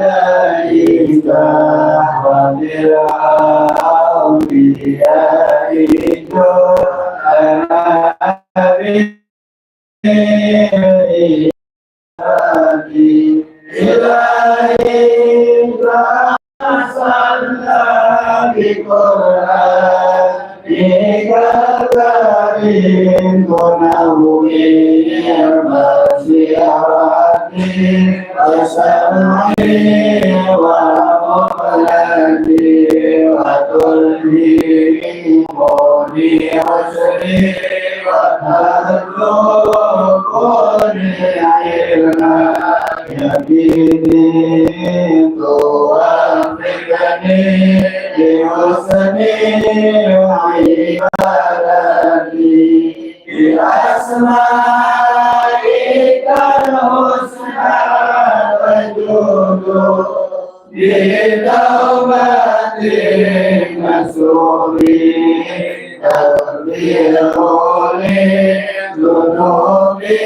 والملائكة وللأنبياء إلهي صلى بقرآنك الكريم ونور بصيرتي وسمعي ومقلبي وقلبي وبحسني وتذكرني علما يقيني توفقني لحسن عبادتي بأسمائك الحسنى وجود بتوبة مسؤولي تغفر لي ذنوبي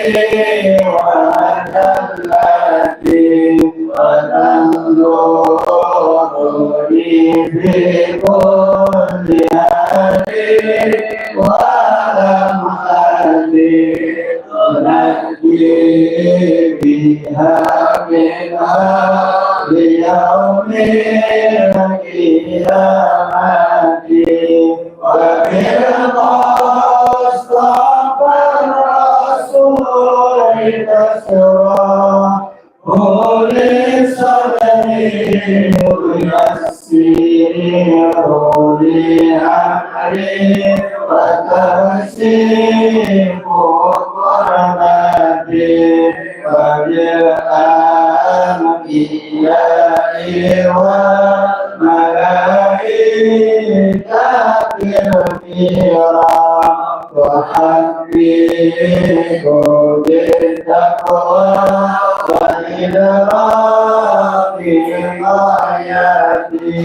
وذلتي وتنظرني في كل هدي ولمحتي تنجي بها منها ليوم القيامة وبالمصطفى الرسول تسرى قولي صدري ويسير لي أمري وتسيب قربتي وبالأنبياء والملائكة الكرام وحببوا بالتقوى وإدراك آياتي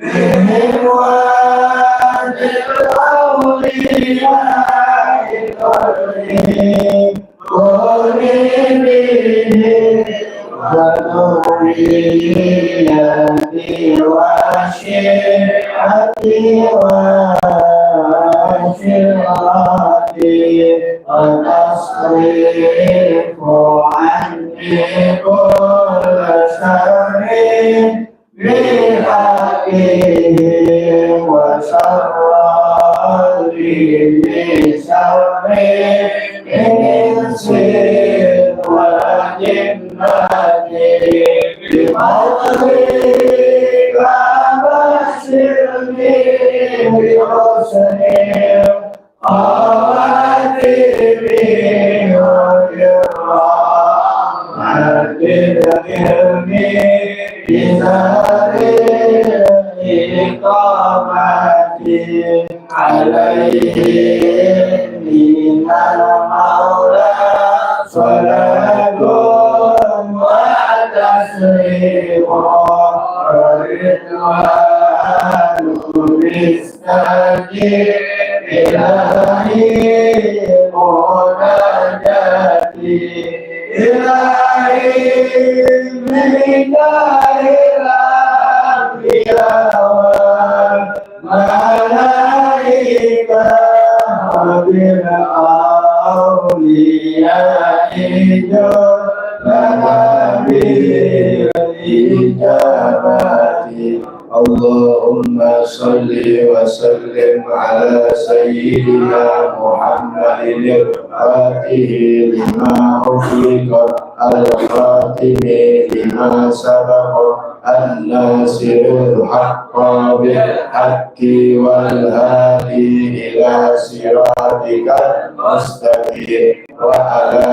بهم واجب الأولياء قلبي وذريتي وشيعتي وشرعتي وتصرف عني كل شر بحقهم وشر بشر إنس وجنات بموتك بشرني بحسنهم خواتمي وجرامة ذكرني بزار إقامتي عليه من المولى صلاة وتسليم ورضوان مستجيب إلهي مناجاتي إلهي منك الأنبياء والملائكة وبالأولياء لنا بالإجابة اللهم صل وسلم على سيدنا محمد الفاتح لما أغلق الخاتم لما سبق الناصر الحق بالحق والهادي إلى صراطك المستقيم وعلى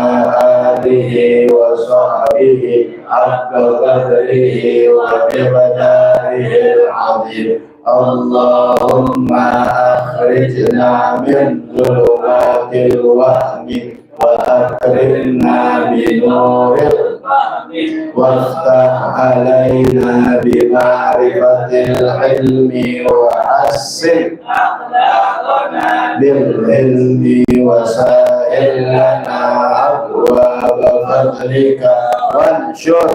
آله وصحبه حق قدره ومقداره العظيم اللهم أخرجنا من ظلمات الوهم وأكرمنا بنور الفهم وافتح علينا بمعرفة العلم وحسن أخلاقنا بالعلم وسهل لنا أبواب فضلك وانشر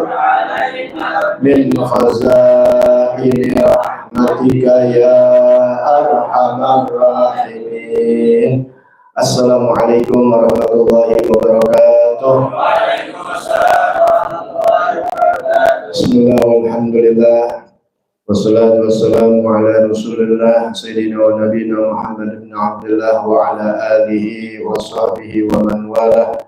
من خزائن رحمتك يا أرحم الراحمين. Assalamualaikum warahmatullahi wabarakatuh. Bismillah walhamdulillah wassalatu wassalamu ala rasulillah sayyidina wa nabiyina Muhammad ibn Abdullah wa ala alihi wa sahbihi wa man wala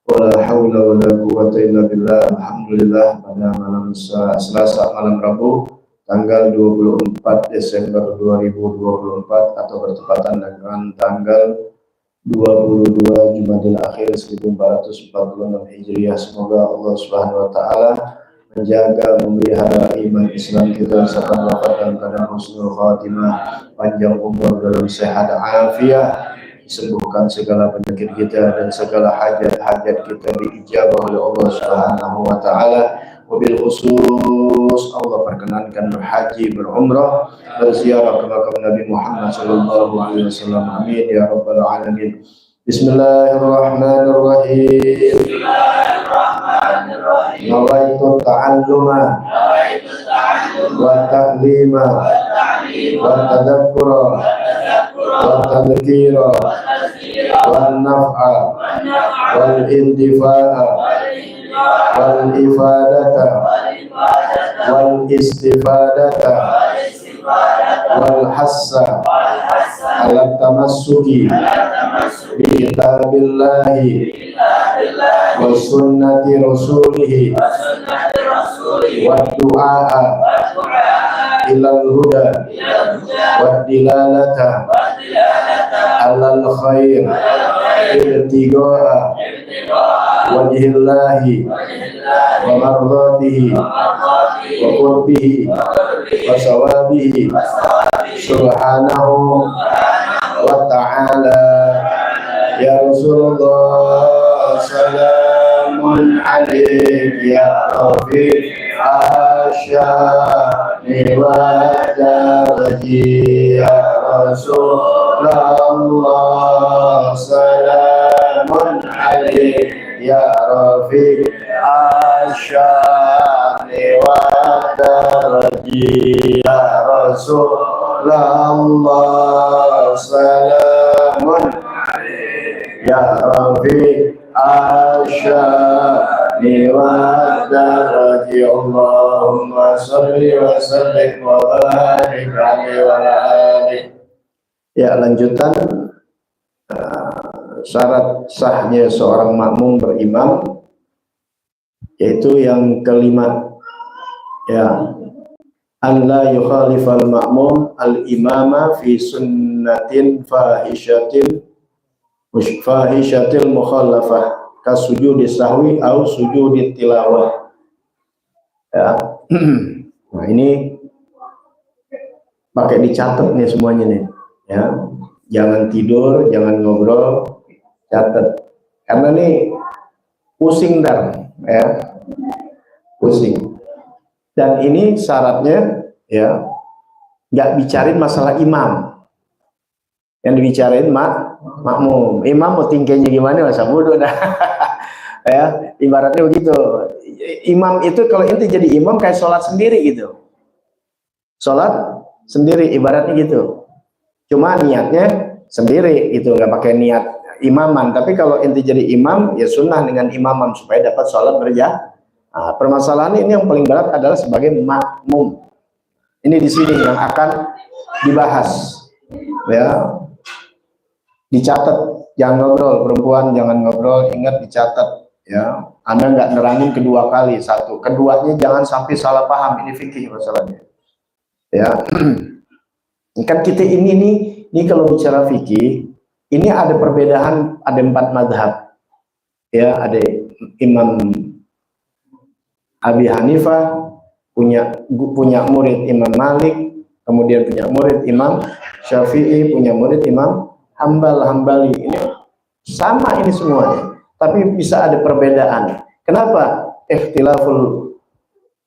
wa la hawla wa la quwwata illa billah. Alhamdulillah, pada malam Selasa, malam Rabu tanggal 24 Desember 2024 atau bertepatan dengan tanggal 22 Jumadil Akhir 1446 Hijriah. Semoga Allah Subhanahu wa taala menjaga, memelihara iman Islam kita serta mendapatkan pada husnul khatimah, panjang umur dalam sehat afiat, disembuhkan segala penyakit kita dan segala hajat-hajat kita diijabah oleh Allah Subhanahu wa taala. Wabil khusus Allah perkenankan berhaji, berumrah, berziarah ke makam Nabi Muhammad sallallahu alaihi wasallam. Amin ya rabbal alamin. Bismillahirrahmanirrahim. Nawaitu ta'alluma wa ta'lima wa tadakkura wa tadhkira wa naf'a wal intifa'a wal ifadata wal istifadata wal hassa ala tamassuki bi kitabillahi wa sunnati rasulihi wa du'a ilal huda wa dilalata alal khair ibtigaa wajhillahi wa mardatihi wa qurbihi wa sawabihi subhanahu wa ta'ala. Ya Rasulullah salamun alaik ya Rafiq asyani wa daraji. Ya Rasulullah salamun alaik ya Rafiq asyani wa daraji. Ya Rasulullah salamun ya Rafiq asyani wa daraji. Allahumma salli wa sallim wa barik alaihi wa alihi. Ya, lanjutan syarat sahnya seorang makmum berimam, yaitu yang kelima, ya, an la yukhalifal ma'mum al-imama fi sunnatin fahishatil mukhallafah kasujudi sahwi au sujudi tilawah. Ya. Nah, ini pakai dicatat nih semuanya nih, ya. Jangan tidur, jangan ngobrol, catat. Karena nih pusing dan ya. Pusing. Dan ini syaratnya, ya, nggak bicarain masalah imam, yang dibicarain makmum. Imam mau tingkahnya gimana, masa bodoh dah. Ya, ibaratnya begitu. Imam itu kalau inti jadi imam kayak sholat sendiri gitu. Sholat sendiri ibaratnya gitu. Cuma niatnya sendiri itu, nggak pakai niat imaman. Tapi kalau inti jadi imam, ya sunnah dengan imaman supaya dapat sholat berjamaah. Nah, permasalahan ini yang paling berat adalah sebagai makmum. Ini di sini yang akan dibahas, ya. Dicatat, jangan ngobrol, perempuan jangan ngobrol, ingat dicatat, ya. Anda nggak nerangin kedua kali, satu, keduanya jangan sampai salah paham. Ini fikih masalahnya, ya. Kan kita ini kalau bicara fikih, ini ada perbedaan, ada 4 mazhab, ya. Ada Imam Abi Hanifah, punya murid Imam Malik, kemudian punya murid Imam Syafi'i, punya murid Imam Hambali. Ini sama ini semuanya, tapi bisa ada perbedaan. Kenapa? Ikhtilaful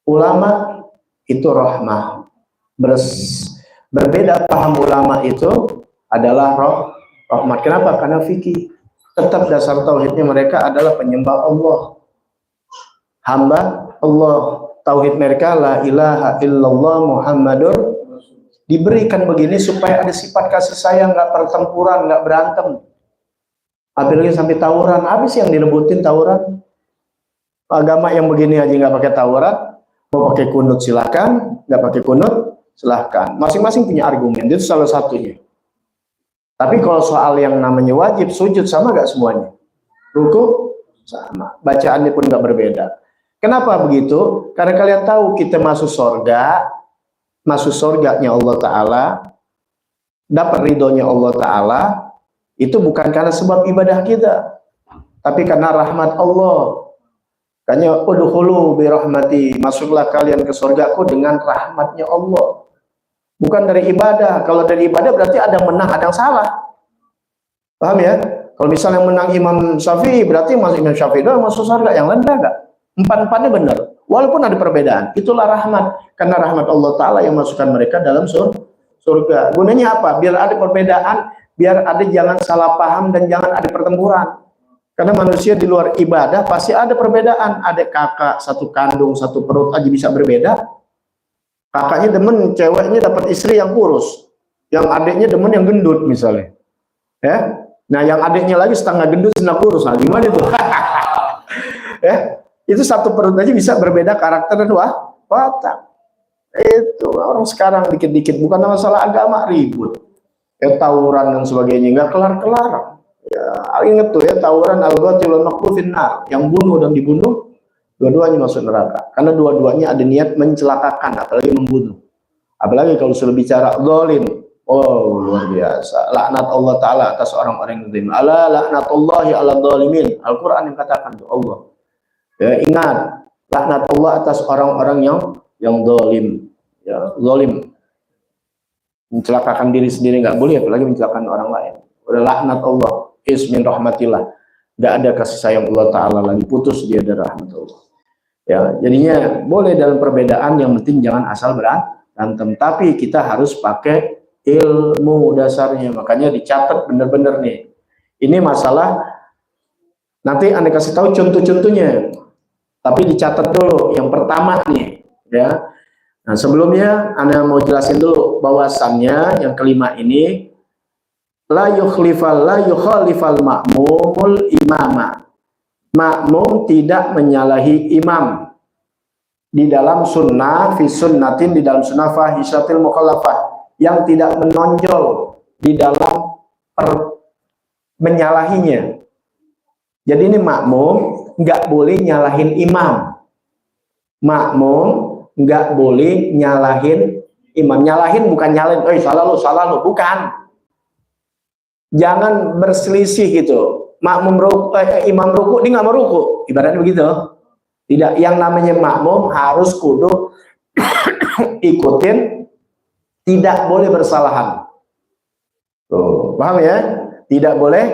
ulama itu rahmah. Berbeda paham ulama itu adalah rahmat. Kenapa? Karena fikih. tetap dasar tauhidnya mereka adalah penyembah Allah, hamba Allah. Tauhid mereka la ilaha illallah Muhammadur. Diberikan begini supaya ada sifat kasih sayang, nggak pertempuran, nggak berantem, apalagi sampai tawuran. Habis yang direbutin tawuran. Agama yang begini aja nggak pakai tawuran, mau pakai kunut silakan, nggak pakai kunut silahkan, masing-masing punya argumen, itu salah satunya. Tapi kalau soal yang namanya wajib sujud, sama nggak semuanya? Ruku sama, bacaannya pun nggak berbeda. Kenapa begitu? Karena kalian tahu kita masuk surganya Allah Ta'ala, dapat ridhonya Allah Ta'ala, itu bukan karena sebab ibadah kita, tapi karena rahmat Allah. Kanya udkhulu bi rahmati, masuklah kalian ke surgaku dengan rahmatnya Allah. Bukan dari ibadah. Kalau dari ibadah berarti ada yang menang, ada yang salah. Paham ya? Kalau misalnya yang menang Imam Syafi'i, berarti masuk Imam Syafi'i doang masuk surga, yang lain enggak. Empat-empatnya benar. Walaupun ada perbedaan, itulah rahmat. Karena rahmat Allah Ta'ala yang masukkan mereka dalam surga. Gunanya apa? Biar ada perbedaan, biar ada jangan salah paham dan jangan ada pertempuran. Karena manusia di luar ibadah pasti ada perbedaan. Ada kakak satu kandung, satu perut aja bisa berbeda. Kakaknya demen ceweknya dapat istri yang kurus, yang adiknya demen yang gendut misalnya. Ya, nah yang adiknya lagi setengah gendut setengah kurus. Nah gimana itu? Ya, itu satu perut aja bisa berbeda karakter dan watak. Itu orang sekarang dikit-dikit, bukan masalah agama ribut, ya tawuran dan sebagainya nggak kelar-kelar. Ya, ingat tuh ya, tawuran al-qatilul maqtul finnar, yang bunuh dan dibunuh dua-duanya masuk neraka, karena dua-duanya ada niat mencelakakan, apalagi membunuh. Apalagi kalau sudah bicara zalim, oh luar biasa, laknat Allah Ta'ala atas orang-orang yang zalim. Ala laknatullahi ala zalimin, Al-Quran yang katakan tuh Allah. Ya, ingat, laknat Allah atas orang-orang yang zalim. Ya, zalim, mencelakakan diri sendiri nggak boleh, apalagi mencelakakan orang lain. Udah laknat Allah, ismin rahmatillah, nggak ada kasih sayang Allah Ta'ala lagi, putus dia dari rahmat Allah. Ya, jadinya boleh dalam perbedaan, yang penting jangan asal berantem, tapi kita harus pakai ilmu dasarnya. Makanya dicatat bener-bener nih, ini masalah nanti Anda kasih tahu contoh-contohnya, tapi dicatat dulu yang pertama nih ya. Nah sebelumnya Anda mau jelasin dulu bahwasannya yang kelima ini la yukhalifal ma'mumul imama. Makmum tidak menyalahi imam di dalam sunnah, fi sunnatin, di dalam sunnah, fahishatil mukhalafah, yang tidak menonjol di dalam menyalahinya. Jadi ini makmum nggak boleh nyalahin imam. Makmum nggak boleh nyalahin imam. Nyalahin bukan nyalahin, salah lu, bukan. Jangan berselisih gitu. Makmum imam ruku, dia nggak mau ruku, ibaratnya begitu. Tidak, yang namanya makmum harus kudu ikutin, tidak boleh bersalahan. Tuh, paham ya? Tidak boleh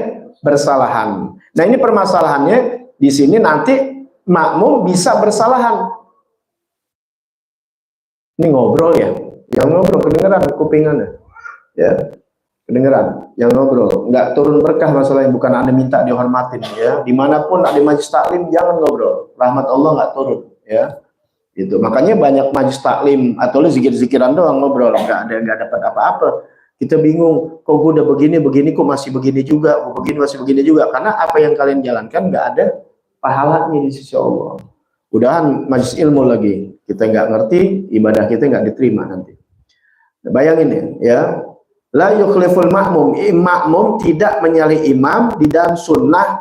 bersalahan. Nah ini permasalahannya di sini, nanti makmum bisa bersalahan. Ini ngobrol ya, yang ngobrol kedengeran kupingannya, ya. Kedengeran yang ngobrol, nggak turun berkah masalahnya, bukan Anda minta dihormatin ya. Dimanapun ada majlis taklim jangan ngobrol, rahmat Allah nggak turun ya. Itu makanya banyak majlis taklim atau zikir-zikiran doang ngobrol, nggak dapat apa-apa. Kita bingung, kok gue udah begini kok masih begini juga, masih begini juga, karena apa yang kalian jalankan nggak ada pahalanya di sisi Allah. Udahan majlis ilmu lagi, kita nggak ngerti, ibadah kita nggak diterima nanti. Bayangin ya. La yukhliful makmum, makmum tidak menyalahi imam di dalam sunnah,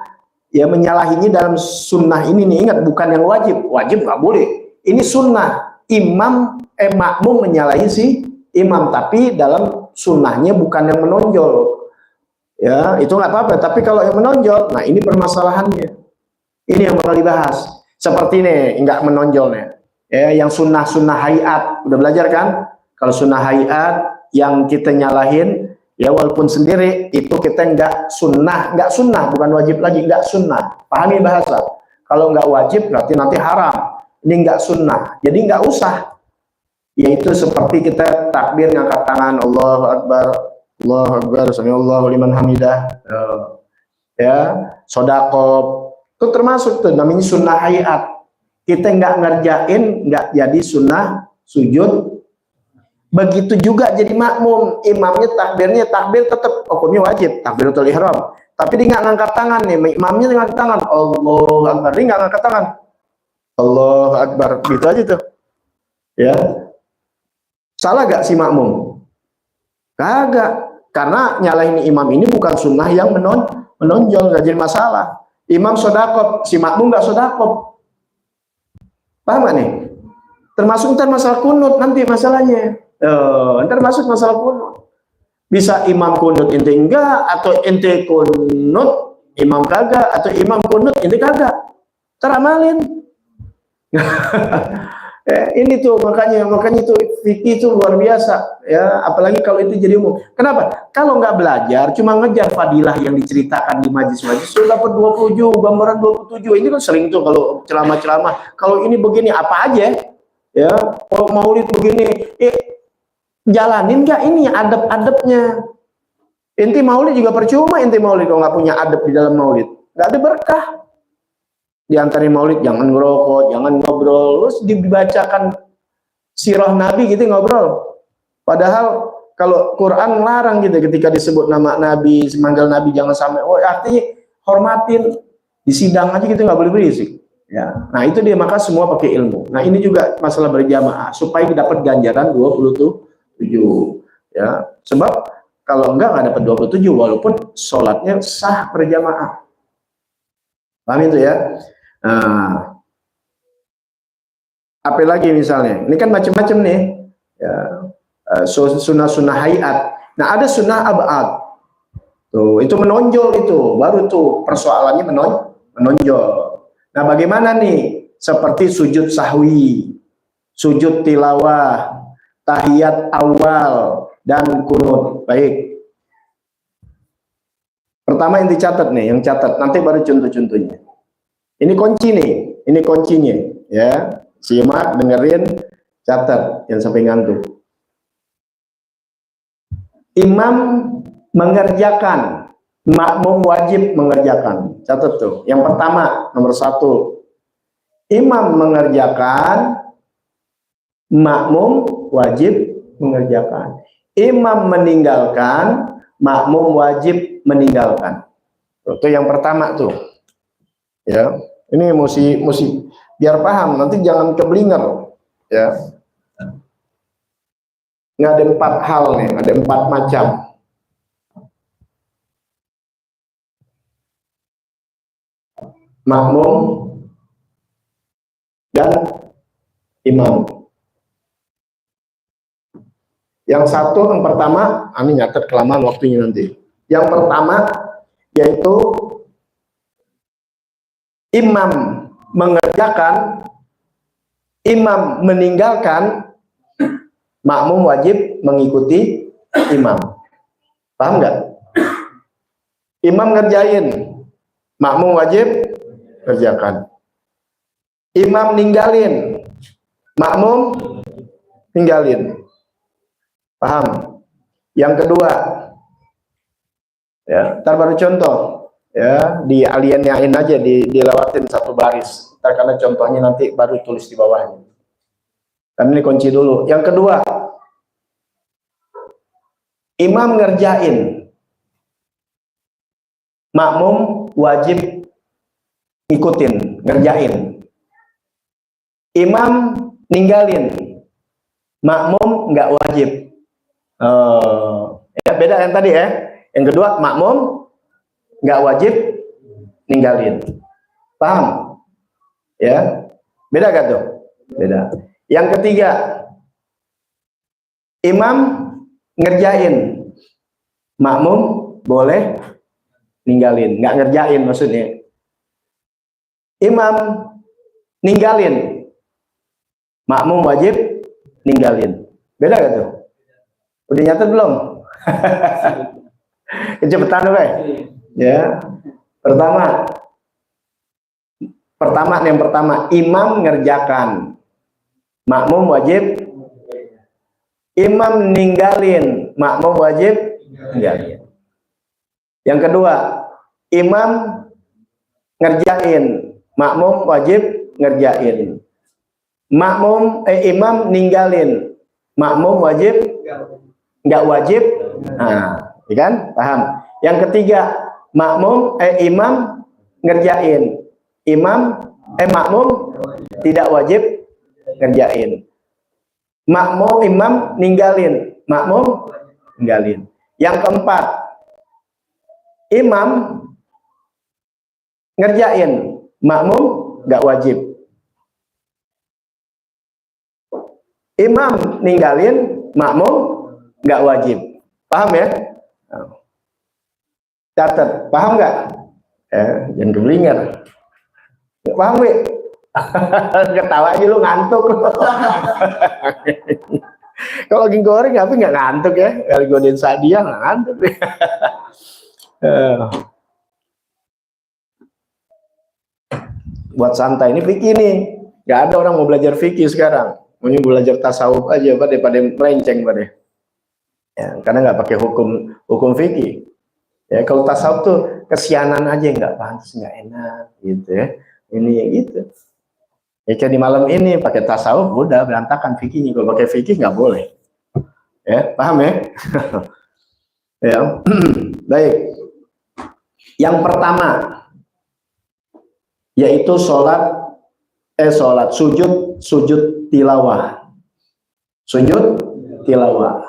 ya menyalahinya dalam sunnah ini nih, ingat bukan yang wajib nggak boleh, ini sunnah. Makmum menyalahi si imam, tapi dalam sunnahnya bukan yang menonjol, ya itu nggak apa-apa. Tapi kalau yang menonjol, nah ini permasalahannya, ini yang bakal dibahas. Seperti ini nggak menonjolnya, ya yang sunnah hayat, udah belajar kan? Kalau sunnah hayat yang kita nyalahin, ya walaupun sendiri itu kita nggak sunnah, bukan wajib lagi, nggak sunnah. Pahami bahasa. Kalau nggak wajib berarti nanti haram. Ini nggak sunnah, jadi nggak usah. Yaitu seperti kita takbir ngangkat tangan, Allahu Akbar, sami'allahu liman hamidah. ya, sodakop, itu termasuk tuh namanya sunnah hayat. Kita nggak ngerjain, nggak jadi sunnah sujud. Begitu juga jadi makmum, imamnya takbir tetap hukumnya wajib, takbiratul ihram. Tapi dia nggak ngangkat tangan nih, imamnya ngangkat tangan, Allahu Akbar, dia nggak ngangkat tangan, Allahu Akbar, gitu aja tuh. Ya, salah gak si makmum? Kagak, karena nyalahin imam ini bukan sunnah yang menonjol, gak jadi masalah. Imam sodakop, si makmum gak sodakop. Paham gak nih? Termasuk ntar masalah kunut nanti masalahnya. Ntar masuk masalah kunut. Bisa imam kunut ente enggak, atau ente kunut imam kagak, atau imam kunut ente kagak. Teramalin. Ini tuh makanya itu fikih itu luar biasa ya, apalagi kalau itu jadi umum. Kenapa? Kalau nggak belajar cuma ngejar fadilah yang diceritakan di majlis-majlis sudah dapat 27 gambaran 27, ini kan sering tuh kalau ceramah-ceramah, kalau ini begini apa aja ya, kalau maulid begini jalanin nggak ini adab-adabnya. Inti maulid juga percuma, inti maulid kalau nggak punya adab di dalam maulid nggak ada berkah. Di antara maulid jangan ngerokok, jangan ngobrol, terus dibacakan sirah Nabi gitu ngobrol. Padahal kalau Quran larang gitu, ketika disebut nama Nabi, manggil Nabi jangan sampai, artinya hormatin, di sidang aja gitu nggak boleh berisik. Ya, nah itu dia, maka semua pakai ilmu. Nah ini juga masalah berjamaah supaya dapat ganjaran 27 ya. Sebab kalau enggak dapat 27 walaupun sholatnya sah berjamaah. Paham itu ya? Nah, apa lagi misalnya? Ini kan macam-macam nih. Ya, sunnah-sunnah hayat. Nah, ada sunnah abad. Tuh, itu menonjol itu. Baru tuh persoalannya menonjol. Nah, bagaimana nih? Seperti sujud sahwi, sujud tilawah, tahiyat awal, dan kunut. Baik. Pertama yang dicatat nih, yang catat. Nanti baru contoh-contohnya. Ini kunci nih, ini kuncinya ya. Simak, dengerin, catat yang sampai ngantuk. Imam mengerjakan, makmum wajib mengerjakan. Catat tuh. Yang pertama, nomor 1. Imam mengerjakan, makmum wajib mengerjakan. Imam meninggalkan, makmum wajib meninggalkan. Itu yang pertama tuh. Ya, ini mesti biar paham, nanti jangan keblinger ya. Nggak ada 4 hal nih, ada 4 macam. Makmum dan imam. Yang satu, yang pertama, ini nyatet kelamaan waktunya nanti. Yang pertama yaitu imam mengerjakan, imam meninggalkan, makmum wajib mengikuti imam. Paham nggak? Imam ngerjain, makmum wajib kerjakan. Imam ninggalin, makmum tinggalin. Paham? Yang kedua, ya, ntar baru contoh. Ya, di alienyain aja, dilewatin satu baris. Ntar karena contohnya nanti baru tulis di bawahnya. Kan ini kunci dulu. Yang kedua, imam ngerjain, makmum wajib ngikutin, ngerjain. Imam ninggalin, makmum nggak wajib. Ya, beda yang tadi ya. Yang kedua, makmum nggak wajib ninggalin. Paham? Ya, beda gak tuh? Beda. Yang ketiga, imam ngerjain, makmum boleh ninggalin. Nggak ngerjain maksudnya. Imam ninggalin, makmum wajib ninggalin. Beda gak tuh? Udah nyatet belum? Kecepatan dong, ya. Yang pertama, imam ngerjakan, makmum wajib. Imam ninggalin, makmum wajib ninggalin. Yang kedua, imam ngerjain, makmum wajib ngerjain. Imam ninggalin, makmum wajib nggak wajib. Nah, ya kan? Paham? Yang ketiga, imam ngerjain, makmum tidak wajib ngerjain. Imam ninggalin, makmum ninggalin. Yang keempat, imam ngerjain, makmum nggak wajib. Imam ninggalin, makmum nggak wajib. Paham ya? Catat, paham nggak? Jangan keblinger. Paham wi? Ketawa aja lu, ngantuk. Kalau lagi goreng tapi nggak ngantuk ya. Kalau godain Sadia nggak ngantuk. Buat santai, ini fikih nih. Nggak ada orang mau belajar fikih sekarang. Mau belajar tasawuf aja pada melenceng pada. Ya, karena nggak pakai hukum fikih. Ya, kalau tasawuf tuh kesianan aja, nggak pantas, nggak enak gitu ya. Ini gitu. Ya kayak di malam ini pakai tasawuf udah berantakan fikihnya. Kalau pakai fikih nggak boleh. Ya, paham ya? Ya. Baik. Yang pertama yaitu sujud tilawah. Sujud tilawah.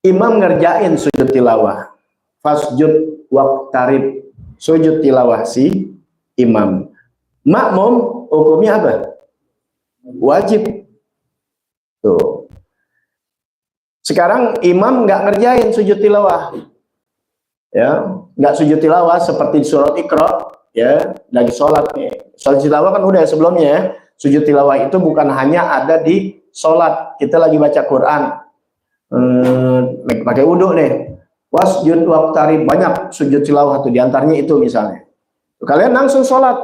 Imam ngerjain sujud tilawah. Fasjud waqtarib. Sujud tilawah si imam. Makmum hukumnya apa? Wajib. Tuh. Sekarang imam nggak ngerjain sujud tilawah. Ya, nggak sujud tilawah seperti di surat Iqra, ya, lagi sholat nih. Sholat tilawah kan udah sebelumnya ya. Sujud tilawah itu bukan hanya ada di sholat. Kita lagi baca Quran. Pakai wudhu nih, wasjud waqtarib, banyak sujud tilawah tuh, diantaranya itu misalnya kalian langsung sholat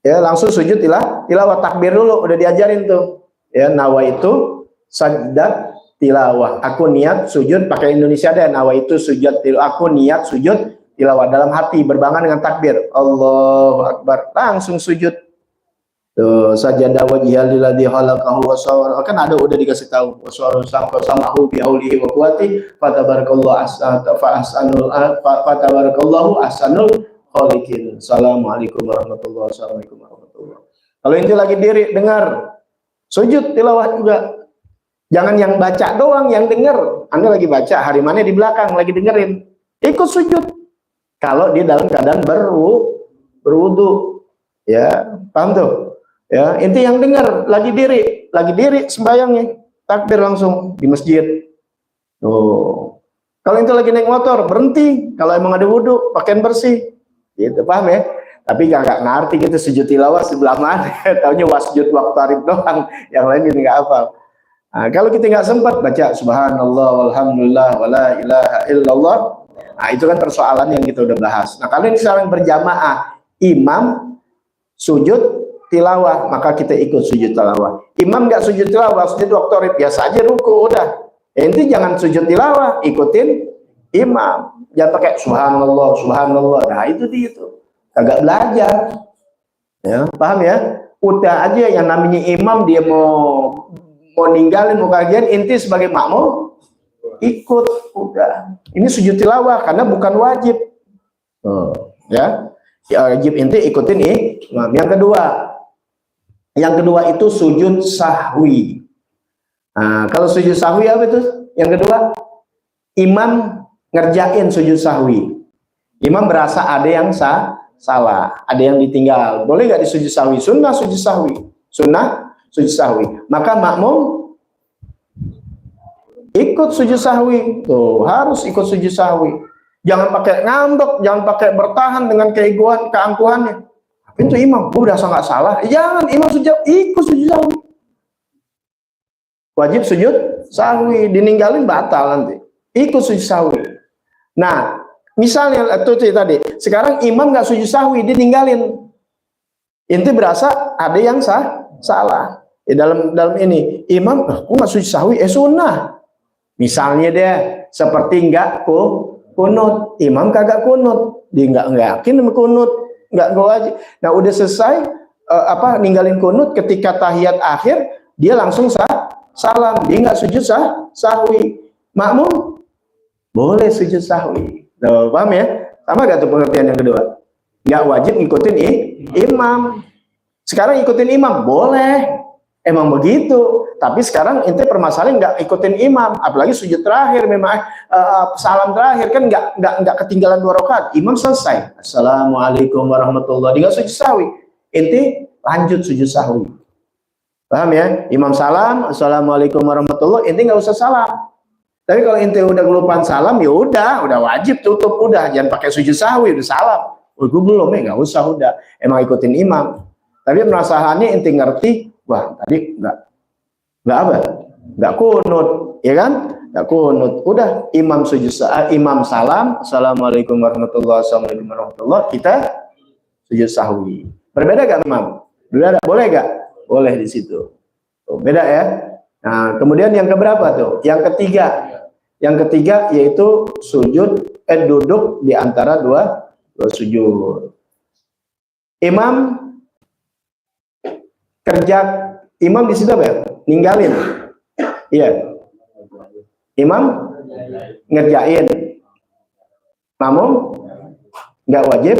ya, langsung sujud tilawah, takbir dulu, udah diajarin tuh ya, nawa itu sajdat tilawah, aku niat sujud, pakai Indonesia deh, nawa itu sujud tilawah, aku niat sujud tilawah dalam hati berbarengan dengan takbir Allahu Akbar, langsung sujud tuh, sajada wajhal lilladzi khalaqahu wa sawwara, kan ada udah dikasih tahu wasawwara samahu bi aulihi wa quwwati fatabarakallahu ahsanul khaliqin. Assalamualaikum warahmatullahi wabarakatuh. Kalau itu lagi diri dengar sujud tilawah juga, jangan yang baca doang, yang dengar. Anda lagi baca, hari mana di belakang lagi dengerin, ikut sujud kalau dia dalam keadaan berwudu ya, paham tuh ya. Inti yang dengar lagi diri sembayangnya, takbir langsung di masjid. Oh, kalau itu lagi naik motor berhenti, kalau emang ada wudhu pakaian bersih gitu, paham ya. Tapi nggak ngerti gitu sujud tilawah sebelah mana, taunya wasjud waqtarib doang, yang lain ini nggak hafal. Nah, kalau kita nggak sempat baca subhanallah walhamdulillah wala ilaha illallah, nah itu kan persoalan yang kita udah bahas. Nah, kalian sekarang berjamaah, imam sujud tilawah, maka kita ikut sujud tilawah. Imam nggak sujud tilawah, sujud waqtarib, biasa aja ruku udah. Inti jangan sujud tilawah, ikutin imam. Jangan pakai subhanallah, subhanallah. Nah, itu kagak belajar. Ya, paham ya? Udah aja yang namanya imam, dia mau ninggalin, mau kajian, inti sebagai makmum ikut udah. Ini sujud tilawah karena bukan wajib. Ya. Wajib inti ikutin imam. Yang kedua itu sujud sahwi. Nah, kalau sujud sahwi apa itu? Yang kedua, imam ngerjain sujud sahwi. Imam berasa ada yang salah, ada yang ditinggal. Boleh nggak di sujud sahwi? Sunnah sujud sahwi. Sunnah sujud sahwi. Maka makmum ikut sujud sahwi. Tuh, harus ikut sujud sahwi. Jangan pakai ngambek, jangan pakai bertahan dengan keangkuhannya. Itu imam, udah sangat salah. Jangan, imam ikut sujud sahwi. Wajib sujud sahwi, dininggalin batal nanti. Ikut sujud sahwi. Nah, misalnya itu tadi, sekarang imam nggak sujud sahwi, ditinggalin. Inti berasa ada yang salah. Dalam ini, imam, aku nggak sujud sahwi, sunnah. Misalnya deh, seperti nggak kunut, imam kagak kunut, dia nggak yakin sama kunut, nggak wajib. Nah udah selesai ninggalin kunut, ketika tahiyat akhir dia langsung salam, dia nggak sujud sahwi. Makmum boleh sujud sahwi. Tuh, paham ya? Sama gak tuh pengertian yang kedua? Nggak wajib ngikutin imam. Sekarang ikutin imam boleh, emang begitu. Tapi sekarang ente permasalahan nggak ikutin imam, apalagi sujud terakhir memang salam terakhir kan nggak ketinggalan 2 rakaat. Imam selesai, assalamualaikum warahmatullahi wabarakatuh, dia sujud sahwi, ente lanjut sujud sahwi. Paham ya? Imam salam, assalamualaikum warahmatullahi wabarakatuh, ente nggak usah salam. Tapi kalau ente udah kelupaan salam, ya udah wajib tutup, udah jangan pakai sujud sahwi, udah salam. Oh, gue belum ya, nggak usah, udah emang ikutin imam. Tapi permasalahannya ente ngerti, wah tadi nggak kunut, ya kan? Nggak kunut, udah imam imam salam, assalamualaikum warahmatullahi wabarakatuh, kita sujud sahwi. Berbeda gak imam? Berbeda, boleh gak? Boleh di situ. Tuh, beda ya. Nah, kemudian yang keberapa tuh? Yang ketiga. Yang ketiga yaitu duduk di antara dua sujud. Imam di situ apa ya? Ninggalin. Iya. Imam ngerjain. Makmum nggak wajib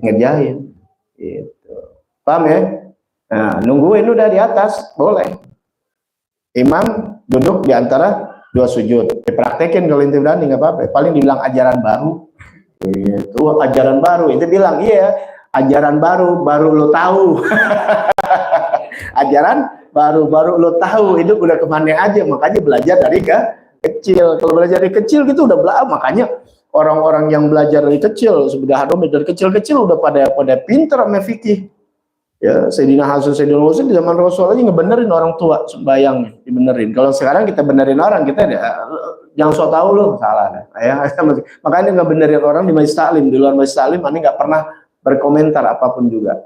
ngerjain. Gitu. Paham ya? Nah, nungguin udah di atas, boleh. Imam duduk di antara 2 sujud. Dipraktekin kalau ente berani, nggak apa-apa. Paling dibilang ajaran baru. Itu ajaran baru. Itu bilang, iya, ajaran baru lo tahu. Ajaran baru lo tahu. Itu udah kemana aja. Makanya belajar dari kecil. Kalau belajar dari kecil gitu udah belajar. Makanya orang-orang yang belajar dari kecil, sudah dari kecil-kecil udah pada pinter sama fikih. Ya, Sayyidina Hasan, Sayyidina Husain di zaman Rasul aja ngebenerin orang tua sembahyang, dibenerin. Kalau sekarang kita benerin orang, kita jangan so tau lo, salah ya. Makanya ngebenerin orang di majelis taklim, di luar majelis taklim, ini nggak pernah berkomentar apapun juga.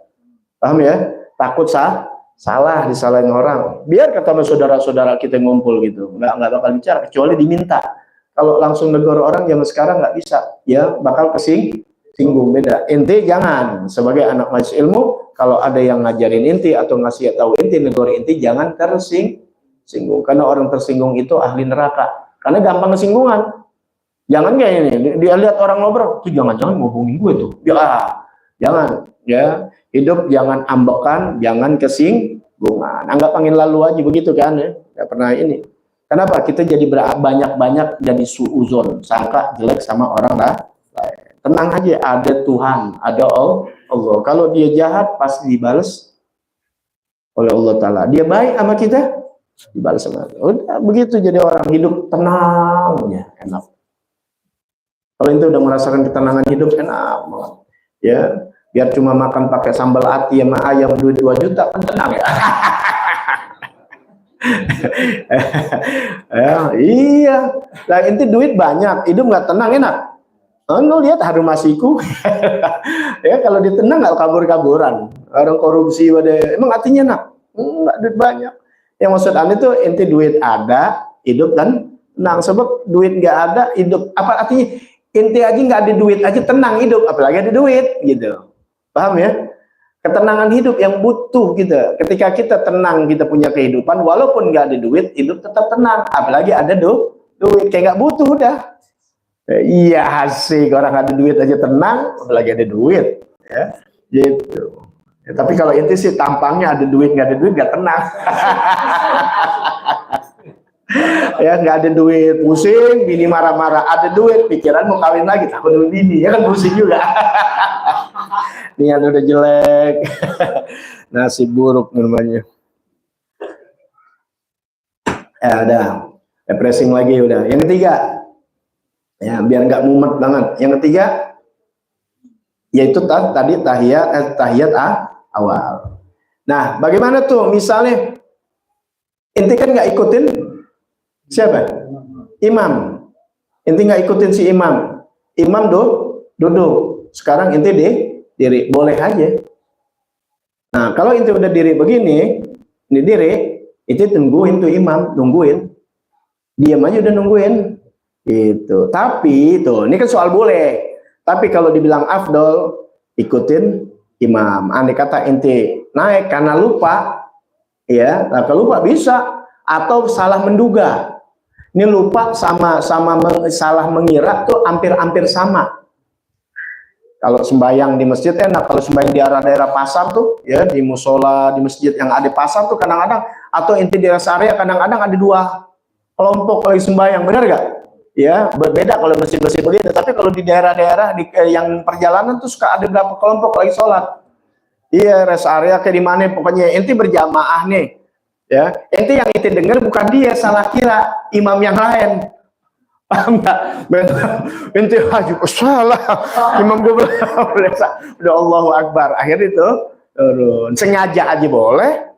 Paham ya? Takut salah disalahin orang. Biar kata saudara-saudara kita ngumpul gitu, nggak bakal bicara kecuali diminta. Kalau langsung negur orang zaman sekarang nggak bisa, ya bakal singgung, beda. Ente jangan sebagai anak majelis ilmu, kalau ada yang ngajarin inti atau ngasih tahu inti, negor inti, jangan tersinggung. Karena orang tersinggung itu ahli neraka. Karena gampang kesinggungan. Jangan kayak ini, dia lihat orang ngobrol, tuh jangan-jangan ngomongin gue tuh. Jangan, ya. Hidup jangan ambekan, jangan kesinggungan. Anggap angin lalu aja begitu kan ya. Gak pernah ini. Kenapa? Kita jadi banyak-banyak jadi suuzon, sangka jelek sama orang lain. Tenang aja, ada Tuhan, ada Allah. Kalau dia jahat pasti dibalas oleh Allah Ta'ala. Dia baik sama kita, dibalas sama Allah. Udah begitu jadi orang hidup tenang ya, enak. Kalau itu udah merasakan ketenangan hidup, enak banget. Ya, biar cuma makan pakai sambal ati sama ayam duit 2 juta kan tenang ya. Iya. Nah, inti duit banyak, hidup nggak tenang, enak. Lo lihat harum masiku. Ya kalau ditenang nggak kabur-kaburan. Orang korupsi emang artinya enak. Nggak, duit banyak. Yang maksud aneh tuh inti duit ada, hidup kan tenang. Sebab duit nggak ada, hidup apa artinya? Inti aja nggak ada duit aja tenang hidup, apalagi ada duit gitu. Paham ya? Ketenangan hidup yang butuh gitu. Ketika kita tenang, kita punya kehidupan, walaupun nggak ada duit, hidup tetap tenang. Apalagi ada duit, kayak nggak butuh udah. Iya asik, orang ada duit aja tenang, apalagi ada duit, ya gitu. Ya, tapi kalau inti sih tampangnya ada duit, nggak ada duit nggak tenang. Ya nggak ada duit, pusing, bini marah-marah. Ada duit, pikiran mau kawin lagi, takut dengan bini, ya kan pusing juga. Niat udah jelek, nasib buruk namanya. Ya udah, depressing lagi udah. Yang ketiga. Ya, biar nggak mumet banget. Yang ketiga, yaitu tadi tahiyat awal. Nah, bagaimana tuh? Misalnya, inti kan nggak ikutin siapa? Imam. Inti nggak ikutin si imam. Imam duduk. Sekarang inti diri. Boleh aja. Nah, kalau inti udah diri begini, ini diri, itu tungguin tuh imam, nungguin. Diam aja udah nungguin. Itu. Tapi tuh, ini kan soal boleh. Tapi kalau dibilang afdol, ikutin imam. Andai kata inti naik karena lupa, ya, nah kalau lupa bisa, atau salah menduga. Ini lupa sama salah mengira tuh hampir-hampir sama. Kalau sembahyang di masjid enak, kalau sembahyang di daerah pasar tuh, ya di musola, di masjid yang ada pasar tuh kadang-kadang, atau inti di rest area kadang-kadang ada dua kelompok lagi sembahyang, benar gak? Ya, berbeda kalau masjid-masjid begitu. Tapi kalau di daerah-daerah yang perjalanan tuh suka ada berapa kelompok lagi sholat. Iya, rest area kayak di mana, pokoknya inti berjamaah nih. Ya, inti yang inti dengar bukan dia, salah kira imam yang lain. Paham nggak? Inti haju salah, imam gue udah Allahu Akbar. Akhirnya itu turun. Sengaja aja boleh,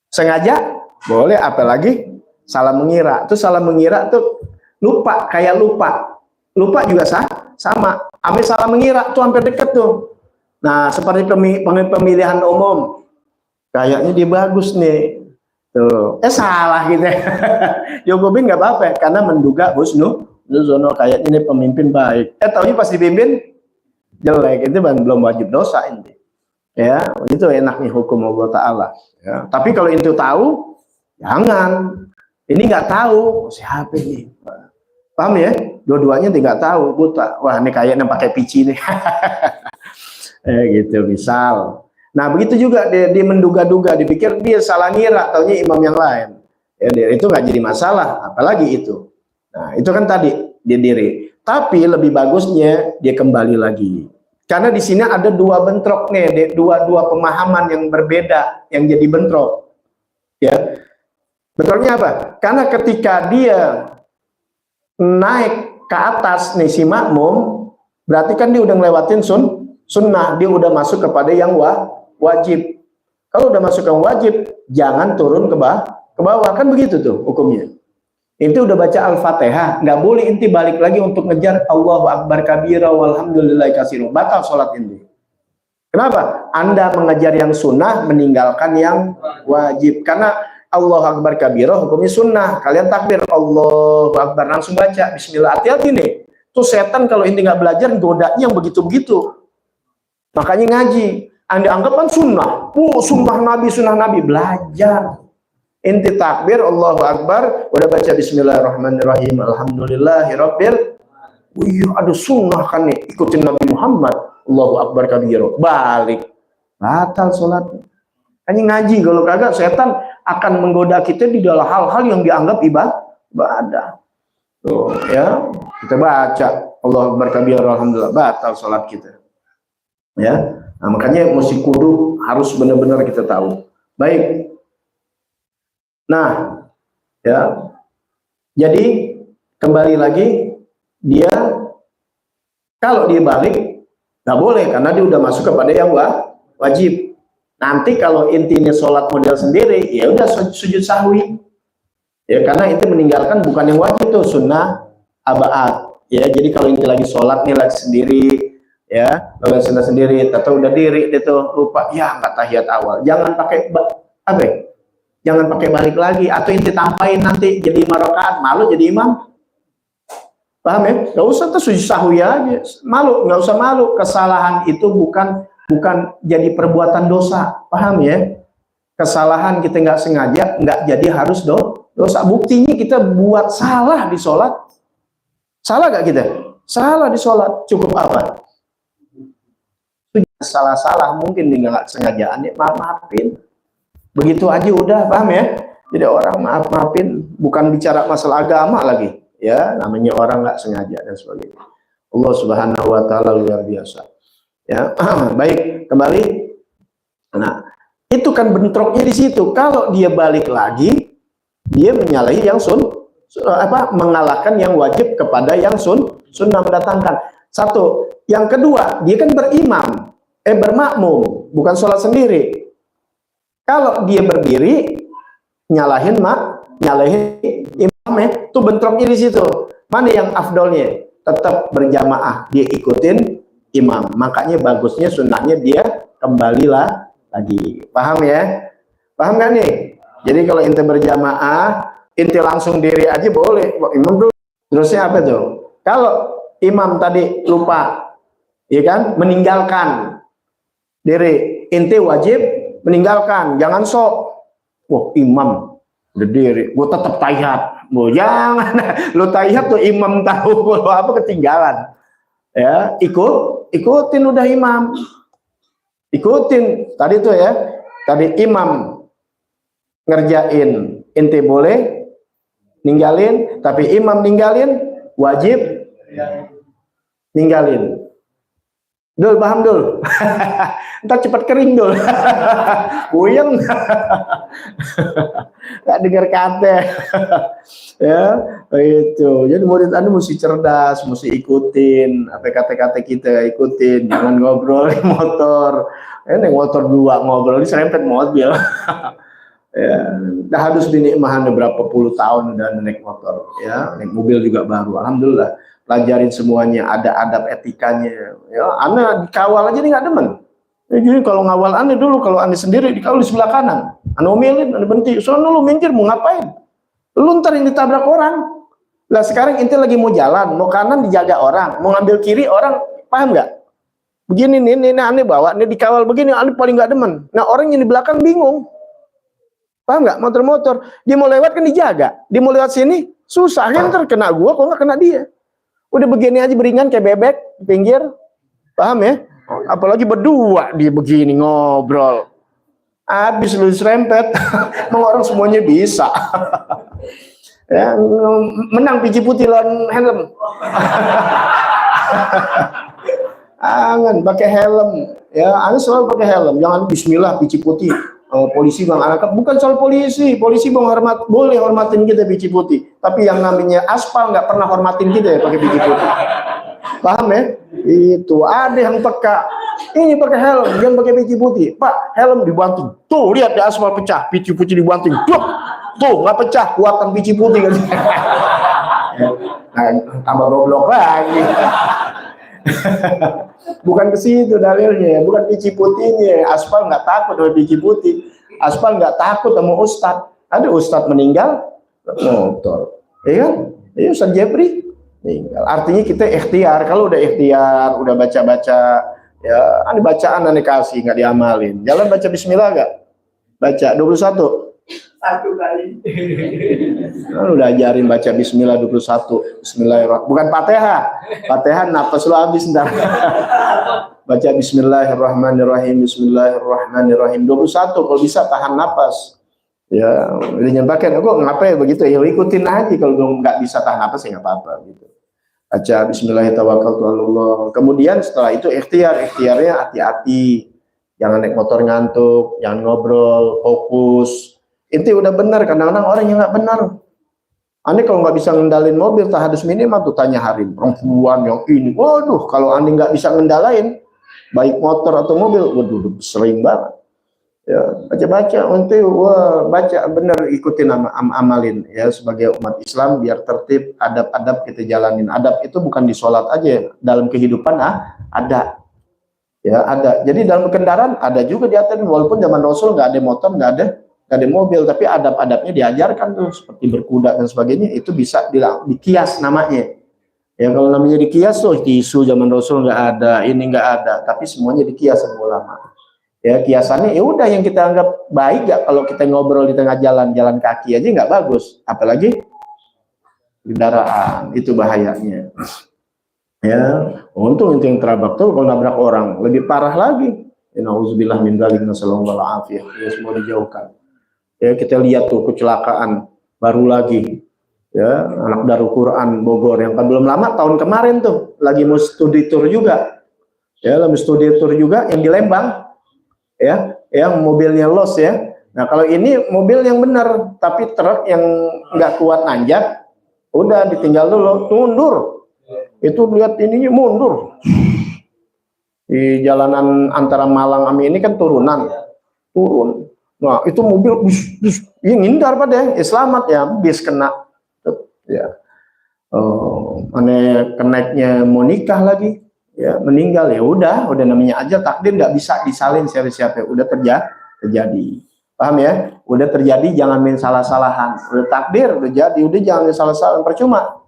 sengaja boleh, apalagi salah mengira. Tuh salah mengira tuh lupa, kayak lupa juga sama. Ambil salah mengira tuh hampir deket tuh. Nah, seperti pemilihan umum, kayaknya dia bagus nih. Tuh, salah gitu. Jokowi nggak apa-apa karena menduga husnudzon, kayak ini pemimpin baik. Taunya pas dipimpin jelek, itu belum wajib dosa ini. Ya, itu enaknya hukum Allah Taala. Ya. Tapi kalau itu tahu, jangan. Ini nggak tahu siapa ini. Paham ya? Dua-duanya tidak tahu, buta. Wah, ini kayaknya pakai pici nih. Gitu misal. Nah, begitu juga dia menduga-duga, dipikir dia salah ngira, taunya imam yang lain. Ya, itu nggak jadi masalah, apalagi itu. Nah, itu kan tadi dia diri. Tapi lebih bagusnya dia kembali lagi. Karena di sini ada dua bentrok nih, dua pemahaman yang berbeda yang jadi bentrok. Ya. Bentroknya apa? Karena ketika dia naik ke atas nih si makmum, berarti kan dia udah ngelewatin sunnah, dia udah masuk kepada yang wajib. Kalau udah masuk yang wajib, jangan turun ke bawah, kan begitu tuh hukumnya. Inti udah baca Al-Fatihah, nggak boleh inti balik lagi untuk ngejar Allahu Akbar kabira walhamdulillahi katsira, batal sholat inti. Kenapa? Anda mengejar yang sunnah, meninggalkan yang wajib. Karena Allahu Akbar kabira hukumnya sunnah. Kalian takbir Allahu Akbar, langsung baca Bismillah. Hati-hati nih, tuh setan kalau inti nggak belajar, godanya yang begitu-begitu. Makanya ngaji, Anda anggap kan sunnah, sunnah Nabi, belajar. Inti takbir, Allahu Akbar, udah baca Bismillahirrahmanirrahim, Alhamdulillahirabbil. Wih, ada sunnah kan nih, ikutin Nabi Muhammad, Allahu Akbar kabiro, balik, batal sholat. Hanya ngaji, kalau kagak setan akan menggoda kita di dalam hal-hal yang dianggap ibadah. Tuh, ya, kita baca Allahu Akbar kabiro, Alhamdulillah, batal sholat kita. Ya, nah, makanya mesti kudu harus benar-benar kita tahu. Baik. Nah, ya, jadi kembali lagi dia kalau dia balik nggak boleh karena dia udah masuk kepada yang wajib. Nanti kalau intinya sholat model sendiri, ya udah sujud sahwi. Ya karena itu meninggalkan bukan yang wajib tuh, sunnah abaat. Ya jadi kalau inti lagi sholat nih lagi sendiri. Ya, kalau sudah sendiri, atau udah diri itu lupa, ya nggak tahiyat awal, jangan pakai apa? Jangan pakai balik lagi, atau inti tampain nanti jadi 5 rakaat, malu jadi imam. Paham ya? Nggak usah tuh sujud sahwi aja, malu, nggak usah malu. Kesalahan itu bukan jadi perbuatan dosa, paham ya? Kesalahan kita nggak sengaja, nggak jadi harus dosa. Buktinya kita buat salah di sholat, salah nggak kita? Salah di sholat, cukup apa? Salah-salah mungkin nggak sengajaan ya, maafin begitu aja udah, paham ya? Jadi orang maafin, bukan bicara masalah agama lagi ya, namanya orang nggak sengaja dan sebagainya. Allah Subhanahu wa taala luar biasa ya. Baik, kembali. Nah, itu kan bentroknya di situ. Kalau dia balik lagi, dia menyalahi yang mengalahkan yang wajib kepada yang sunnah, mendatangkan. Satu, yang kedua, dia kan bermakmum, bukan sholat sendiri. Kalau dia berdiri, nyalahin imamnya, itu bentroknya di situ. Mana yang afdolnya? Tetap berjamaah, dia ikutin imam. Makanya bagusnya sunnahnya dia kembalilah lagi. Paham ya? Paham kan nih? Jadi kalau inti berjamaah, inti langsung diri aja boleh. Imam dulu Terusnya apa tuh? Kalau imam tadi lupa, ya kan, meninggalkan diri, inti wajib meninggalkan, jangan sok. Wah, imam berdiri, gua tetap tahiyat. Gua jangan, lu tahiyat tuh imam tahu kalau apa ketinggalan. Ya, ikutin udah imam. Ikutin tadi tuh ya. Tadi imam ngerjain, inti boleh ninggalin, tapi imam ninggalin wajib ninggalin. Dul, paham Dul? Ntar cepat kering Dul. Puyeng. Gak dengar kata. Ya, itu. Jadi murid Anda mesti cerdas, mesti ikutin apa kata-kata kita, ikutin, jangan ngobrol di motor. Ini motor dua ngobrol, diserempet mobil. Ya, udah harus dinikmati berapa puluh tahun dan naik motor, ya, naik mobil juga baru. Alhamdulillah, pelajarin semuanya, ada adab etikanya. Ya, Anda dikawal aja nih nggak demen. Ya, jadi kalau ngawal Anda dulu, kalau Anda sendiri dikawal di sebelah kanan, Anda omelin, Anda berhenti, soalnya lu minggir mau ngapain? Lu ntar yang ditabrak orang. Lah sekarang inti lagi mau jalan, mau kanan dijaga orang, mau ngambil kiri orang, paham nggak? Begini nih Anda bawa, ini dikawal begini, Anda paling nggak demen. Nah orang yang di belakang bingung. Paham nggak? Motor-motor dia mau lewat kan dijaga, dia mau lewat sini susah kan, terkena gua kok nggak kena dia. Udah begini aja beringan kayak bebek di pinggir, paham ya? Apalagi berdua dia begini ngobrol, habis lu serempet. Mau orang semuanya bisa. Ya, menang biji putih lawan helm. Jangan pakai helm, ya, Anda selalu pakai helm, jangan bismillah biji putih. Polisi bang anak, bukan soal polisi bang boleh hormatin kita biji putih, tapi yang namanya aspal nggak pernah hormatin kita ya pakai biji putih, paham ya? Itu ada yang peka, ini pakai helm, jangan pakai biji putih, Pak helm dibanting, tuh lihat di aspal pecah, biji putih dibanting, tuh nggak pecah, kuatan biji putih kan? Nah, tambah goblok lagi. Bukan ke situ dalilnya, bukan biji putihnya. Aspal nggak takut sama biji putih, aspal nggak takut sama ustadz. Ada ustadz meninggal motor, ya kan? Ya Ustadz Jepri meninggal. Artinya kita ikhtiar. Kalau udah ikhtiar, udah baca-baca, ya ada bacaan ane kasih nggak diamalin. Jalan baca Bismillah nggak? Baca 21. Satu kali. Kan udah ajarin baca Bismillah 21. Bismillahirrahmanirrahim. Bukan Fatihah. Fatihah nafas lu habis ntar. Baca Bismillahirrahmanirrahim. Bismillahirrahmanirrahim 21. Kalau bisa tahan nafas. Ya, jangan pakai. Kok ngapain begitu? Ya ikutin aja. Kalau nggak bisa tahan nafas ya nggak apa-apa gitu. Baca Bismillahirrahmanirrahim. Kemudian setelah itu ikhtiarnya hati-hati. Jangan naik motor ngantuk, jangan ngobrol, fokus. Inti udah benar, kadang-kadang orang yang nggak benar. Anda kalau nggak bisa ngendalin mobil, tahadus minimal tuh tanya Harim, perempuan yang ini. Waduh, kalau Anda nggak bisa ngendalain, baik motor atau mobil, waduh, sering banget. Ya, baca-baca, nanti wah baca bener, ikutin amalin ya sebagai umat Islam biar tertib, adab-adab kita jalanin. Adab itu bukan di sholat aja, dalam kehidupan ada. Ya ada. Jadi dalam kendaraan ada juga diatur, walaupun zaman Rasul nggak ada motor, nggak ada mobil, tapi adab-adabnya diajarkan tuh seperti berkuda dan sebagainya, itu bisa dikias namanya. Ya kalau namanya dikias tuh tisu zaman Rasul nggak ada, ini nggak ada, tapi semuanya dikias sama ulama. Ya kiasannya ya udah yang kita anggap baik ya kalau kita ngobrol di tengah jalan kaki aja nggak bagus, apalagi kendaraan, itu bahayanya. Ya, untung itu yang terabrak tuh kalau nabrak orang lebih parah lagi. Nauzubillah min dzalik, nasallallahu alaihi wasallam. Ya semua dijauhkan. Ya kita lihat tuh kecelakaan baru lagi. Ya, anak Darul Quran Bogor yang kan belum lama tahun kemarin tuh lagi mau studi tour juga. Ya, lagi studi tour juga yang di Lembang. Ya, yang mobilnya los ya. Nah, kalau ini mobil yang benar tapi truk yang nggak kuat nanjak, udah ditinggal dulu, mundur. Itu lihat ininya mundur di jalanan antara Malang sama ini kan turun. Nah itu mobil ini ngindar pada selamat ya, bis kena ya. Aneh keneknya mau nikah lagi ya, meninggal ya udah namanya aja takdir, nggak bisa disalin siapa-siapa, udah terjadi, paham ya, udah terjadi, jangan main salah-salahan, udah takdir udah jadi, udah jangan salah-salahan, percuma.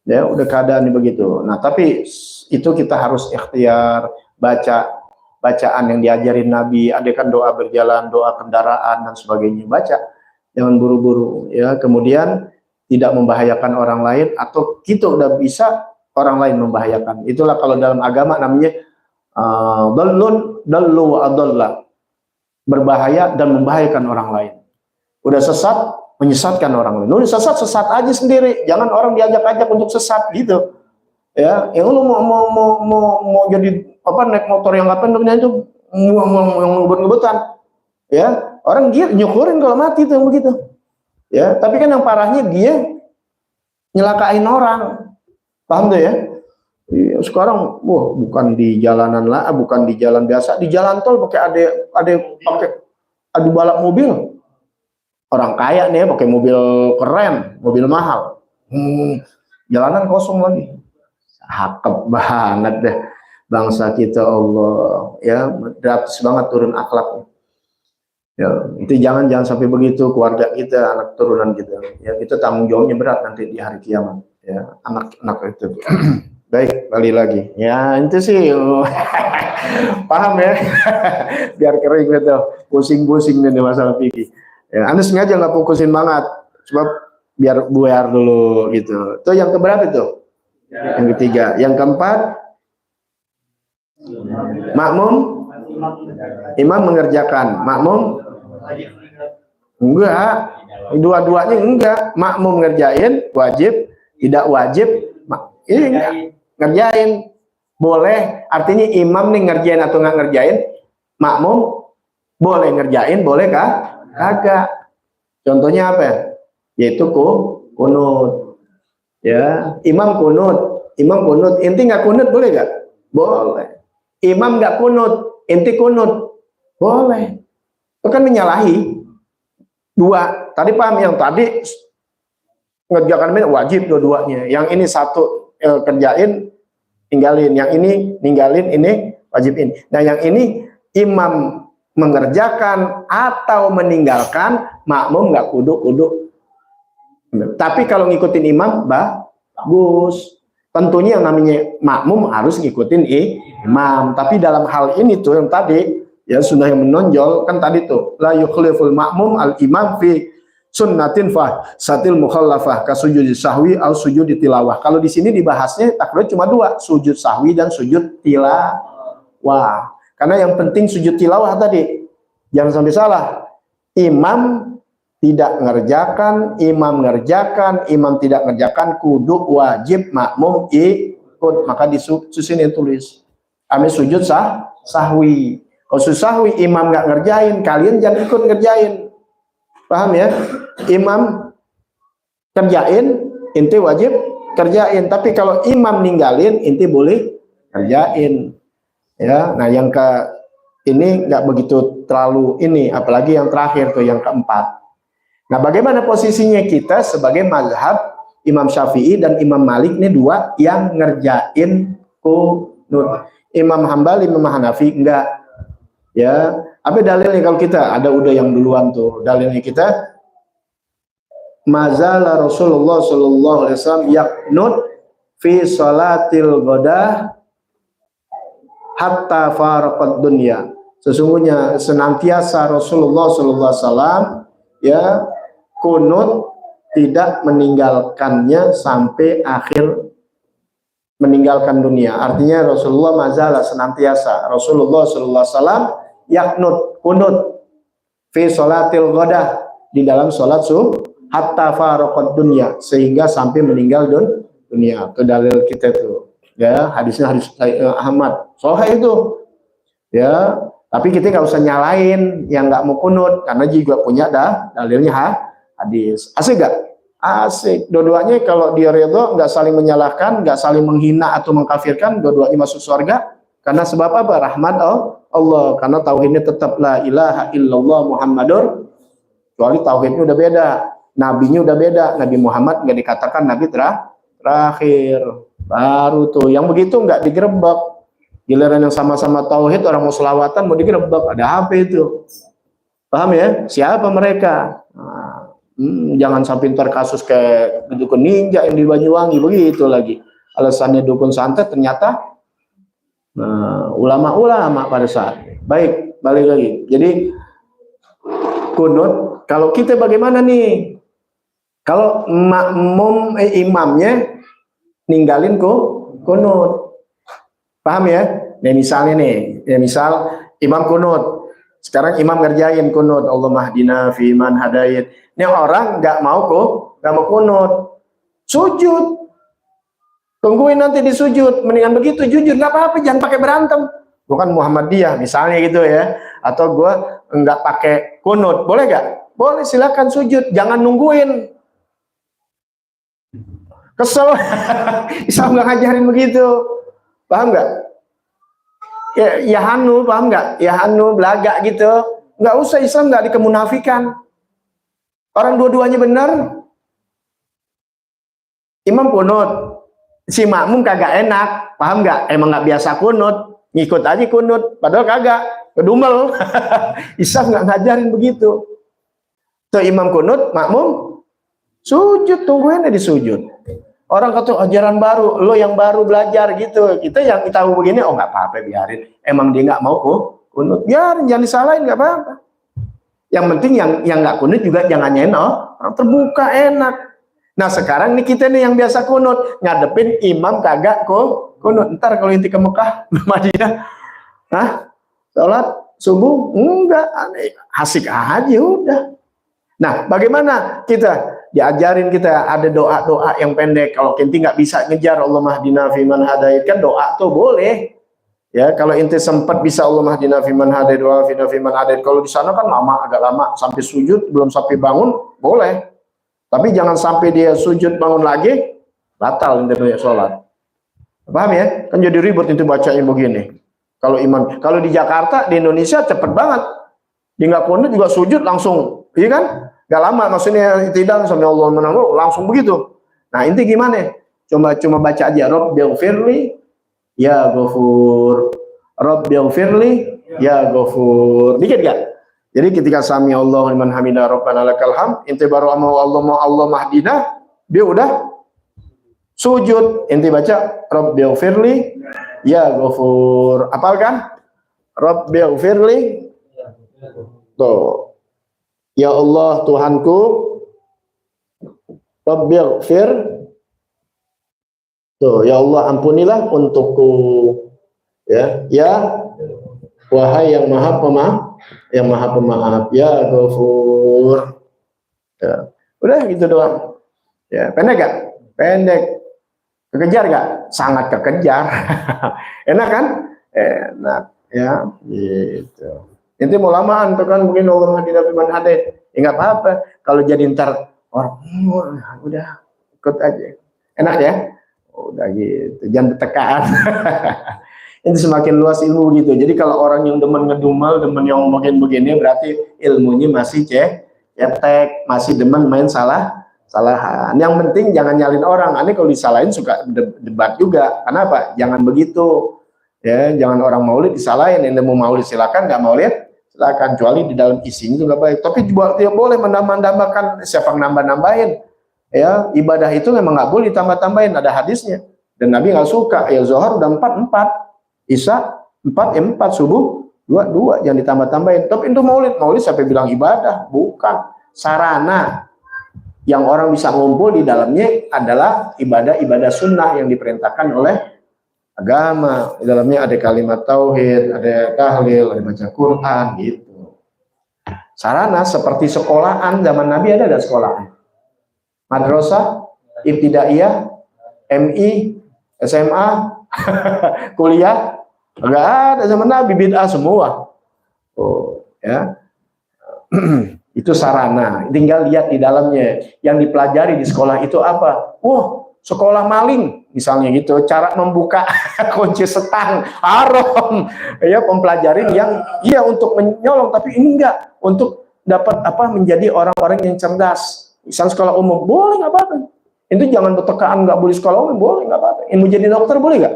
Ya, udah keadaannya begitu. Nah, tapi itu kita harus ikhtiar baca bacaan yang diajarin Nabi, ada kan doa berjalan, doa kendaraan dan sebagainya, baca. Jangan buru-buru ya. Kemudian tidak membahayakan orang lain atau kita udah bisa orang lain membahayakan. Itulah kalau dalam agama namanya dallu wa adalla. Berbahaya dan membahayakan orang lain. Udah sesat, menyesatkan orang lain. Lu sesat aja sendiri, jangan orang diajak-ajak untuk sesat gitu. Ya, yang lu mau jadi apa, naik motor yang apa namanya itu yang ngebut-ngebutan. Ya, orang dia nyukurin kalau mati tuh yang begitu. Ya, tapi kan yang parahnya dia nyelakain orang. Paham tuh ya? Sekarang wah, bukan di jalanan lah, bukan di jalan biasa, di jalan tol pakai pakai adu balap mobil. Orang kaya nih pakai mobil keren, mobil mahal. Jalanan kosong lagi. Hakep banget deh bangsa kita, Allah ya, gratis banget turun akhlak. Ya, itu jangan sampai begitu keluarga kita, anak turunan kita. Ya, kita tanggung jawabnya berat nanti di hari kiamat. Ya, anak itu. Baik, balik lagi. Ya, itu sih paham ya. Biar kering gitu. Pusing-pusing nih masalah fikih. Ya, Anda sengaja nggak fokusin banget. Sebab biar buar dulu gitu. Itu yang keberapa itu? Yang ketiga. Yang keempat, makmum, imam mengerjakan. Makmum enggak. Dua-duanya enggak. Makmum ngerjain, wajib. Tidak wajib. Ini enggak. Ngerjain boleh, artinya imam nih ngerjain atau nggak ngerjain, makmum boleh ngerjain, boleh kah? Kagak. Contohnya apa? Yaitu kunut. Ya, imam kunut, inti nggak kunut boleh nggak? Boleh. Imam nggak kunut, inti kunut, boleh. Itu kan menyalahi dua. Tadi paham, yang tadi ngerjakan wajib dua-duanya, yang ini satu kerjain tinggalin, yang ini ninggalin, ini wajibin. Nah, yang ini imam mengerjakan atau meninggalkan, makmum nggak kudu. Tapi kalau ngikutin imam bagus. Tentunya yang namanya makmum harus ngikutin imam. Tapi dalam hal ini tuh yang tadi ya sunnah yang menonjol kan tadi tuh la yukhliful makmum al imam fi sunnatin satil mukhallafah ka sujud sahwi atau sujud tilawah. Kalau di sini dibahasnya takbir cuma dua, sujud sahwi dan sujud tilawah. Karena yang penting sujud tilawah tadi. Jangan sampai salah. Imam tidak ngerjakan, imam ngerjakan, imam tidak ngerjakan, kudu wajib makmum ikut. Maka disusun tulis. Amin sujud sahwi. Kalau sujud sahwi imam nggak ngerjain, kalian jangan ikut ngerjain. Paham ya? Imam kerjain, inti wajib kerjain. Tapi kalau imam ninggalin, inti boleh kerjain. Ya, nah yang ini nggak begitu terlalu ini, apalagi yang terakhir tuh yang keempat. Nah, bagaimana posisinya kita sebagai mazhab Imam Syafi'i dan Imam Malik ini dua yang ngerjain kunut. Imam Hambali, Imam Hanafi enggak. Ya, apa dalilnya kalau kita ada udah yang duluan tuh. Dalilnya kita mazala Rasulullah sallallahu alaihi wasallam yaqnut fi salatil ghadah hatta faraqad dunya. Sesungguhnya senantiasa Rasulullah sallallahu alaihi wasallam ya kunut tidak meninggalkannya sampai akhir meninggalkan dunia. Artinya Rasulullah mazala senantiasa Rasulullah sallallahu alaihi wasallam yaknut kunut fi salatil ghadah di dalam salat subuh hatta faraqad dunya sehingga sampai meninggal dunia. Itu dalil kita tuh. Ya, hadisnya hadis Ahmad. Sahih itu. Ya, tapi kita nggak usah nyalain yang nggak mau kunut karena juga punya dalilnya hadis. Asik gak? Asik. Dua-duanya kalau dia ridho, nggak saling menyalahkan, nggak saling menghina atau mengkafirkan, dua-duanya masuk surga. Karena sebab apa? Rahmat Allah. Karena tauhidnya tetap la ilaha illallah Muhammadur. Kecuali tauhidnya udah beda, nabinya udah beda. Nabi Muhammad nggak dikatakan nabi terakhir. Baru tuh. Yang begitu nggak digerebek. Giliran yang sama-sama tauhid, orang mau selawatan mau digerebek. Ada apa itu? Paham ya? Siapa mereka? Nah, Jangan sampai ntar kasus kayak dukun ninja yang di Banyuwangi begitu lagi. Alasannya dukun santet ternyata ulama-ulama pada saat. Baik, balik lagi. Jadi kunut, kalau kita bagaimana nih? Kalau makmum imamnya ninggalin kunut. Paham ya? Nah, misalnya nih, ya misal imam kunut. Sekarang imam ngerjain kunut, Allahumma hdina fi man hadait. Ini orang nggak mau kunut. Sujud. Tungguin nanti di sujud. Mendingan begitu jujur, nggak apa-apa, jangan pakai berantem. Bukan Muhammadiyah misalnya gitu ya. Atau gua nggak pakai kunut. Boleh nggak? Boleh, silakan sujud, jangan nungguin. Kesel. Islam nggak ngajarin begitu. Paham nggak? Ya hanu, paham nggak? Ya hanu, belagak gitu. Nggak usah, Islam nggak dikemunafikan. Orang dua-duanya benar. Imam kunut, si makmum kagak enak, paham nggak? Emang nggak biasa kunut, ngikut aja kunut, padahal kagak, kedumel. Islam nggak ngajarin begitu. Tuh imam kunut, makmum sujud, tungguin di sujud. Orang kata ajaran baru, lo yang baru belajar gitu. Kita yang tahu begini, oh nggak apa-apa, biarin. Emang dia nggak mau kunut, biarin, jangan disalahin, nggak apa-apa. Yang penting yang nggak kunut juga jangan nyenol, orang terbuka enak. Nah sekarang nih kita nih yang biasa kunut, ngadepin imam kagak kunut. Ntar kalau inti ke Mekah, Madinah, sholat subuh enggak, asik aja udah. Nah bagaimana kita? Diajarin kita ada doa-doa yang pendek. Kalau inti nggak bisa ngejar Allahumma hdina fiman hadait, kan doa tuh boleh ya. Kalau inti sempat bisa Allahumma hdina fiman hadait wa afina fiman hadait, kalau di sana kan lama, agak lama, sampai sujud belum sampai bangun boleh, tapi jangan sampai dia sujud bangun lagi batal inti sholat. Paham ya? Kan jadi ribut itu bacain begini. Kalau imam, kalau di Jakarta, di Indonesia cepet banget, dia nggak kunut juga sujud langsung, iya kan? Gak lama, maksudnya tidak sampai Allah menanggung langsung begitu. Nah inti gimana? Cuma baca aja Rabbighfirli ya Ghafur, Rabbighfirli ya Ghafur. Dikit gak? Jadi ketika sami Allahu liman hamidah Rabbana lakal hamd, inti baru Allah mahdina, dia udah sujud. Inti baca Rabbighfirli ya Ghafur. Apal kan? Rabbighfirli. Tuh. Ya Allah Tuhanku, Rabbighfir, tuh ya Allah ampunilah untukku, ya wahai yang maha pemaaf, ya Ghafur. Ya. Udah gitu doang. Ya pendek gak? Pendek. Kekejar gak? Sangat kekejar. Enak kan? Enak ya gitu. Nanti mau lamaan tuh kan, mungkin Allah tidak firman hadait, ya nggak apa-apa. Kalau jadi ntar orang udah ikut aja, enak ya, udah gitu, jangan bertekaan. Ini semakin luas ilmu gitu. Jadi kalau orang yang demen ngedumel, demen yang mungkin begini, berarti ilmunya masih cetek, masih demen main salahan. Yang penting jangan nyalin orang. Aneh kalau disalahin suka debat juga. Kenapa? Jangan begitu. Ya, jangan orang maulid disalahin. Yang mau maulid silakan, nggak maulid silakan, kecuali di dalam isinya itu nggak baik. Tapi dia boleh menambah-nambahkan, siapa nambah-nambahin. Ya, ibadah itu memang nggak boleh ditambah-tambahin, ada hadisnya. Dan Nabi nggak suka. Ya Zohar udah 4, Isya 4, 4, subuh 2, jangan ditambah-tambahin. Tapi itu maulid sampai bilang ibadah, bukan sarana. Yang orang bisa ngumpul di dalamnya adalah ibadah sunnah yang diperintahkan oleh agama. Di dalamnya ada kalimat tauhid, ada tahlil, ada baca Quran gitu. Sarana seperti sekolahan zaman Nabi ada sekolahan. Madrasah, ibtidaiyah, MI, SMA, kuliah, enggak ada zaman Nabi, bid'ah semua. Oh, ya. Itu sarana. Tinggal lihat di dalamnya. Yang dipelajari di sekolah itu apa? Sekolah maling misalnya gitu, cara membuka kunci setang haram ya, mempelajarin yang iya untuk menyolong, tapi ini enggak untuk dapat menjadi orang-orang yang cerdas. Misal sekolah umum boleh nggak apa-apa, itu jangan bertekaan nggak boleh sekolah umum, boleh nggak apa-apa. Mau jadi dokter boleh nggak?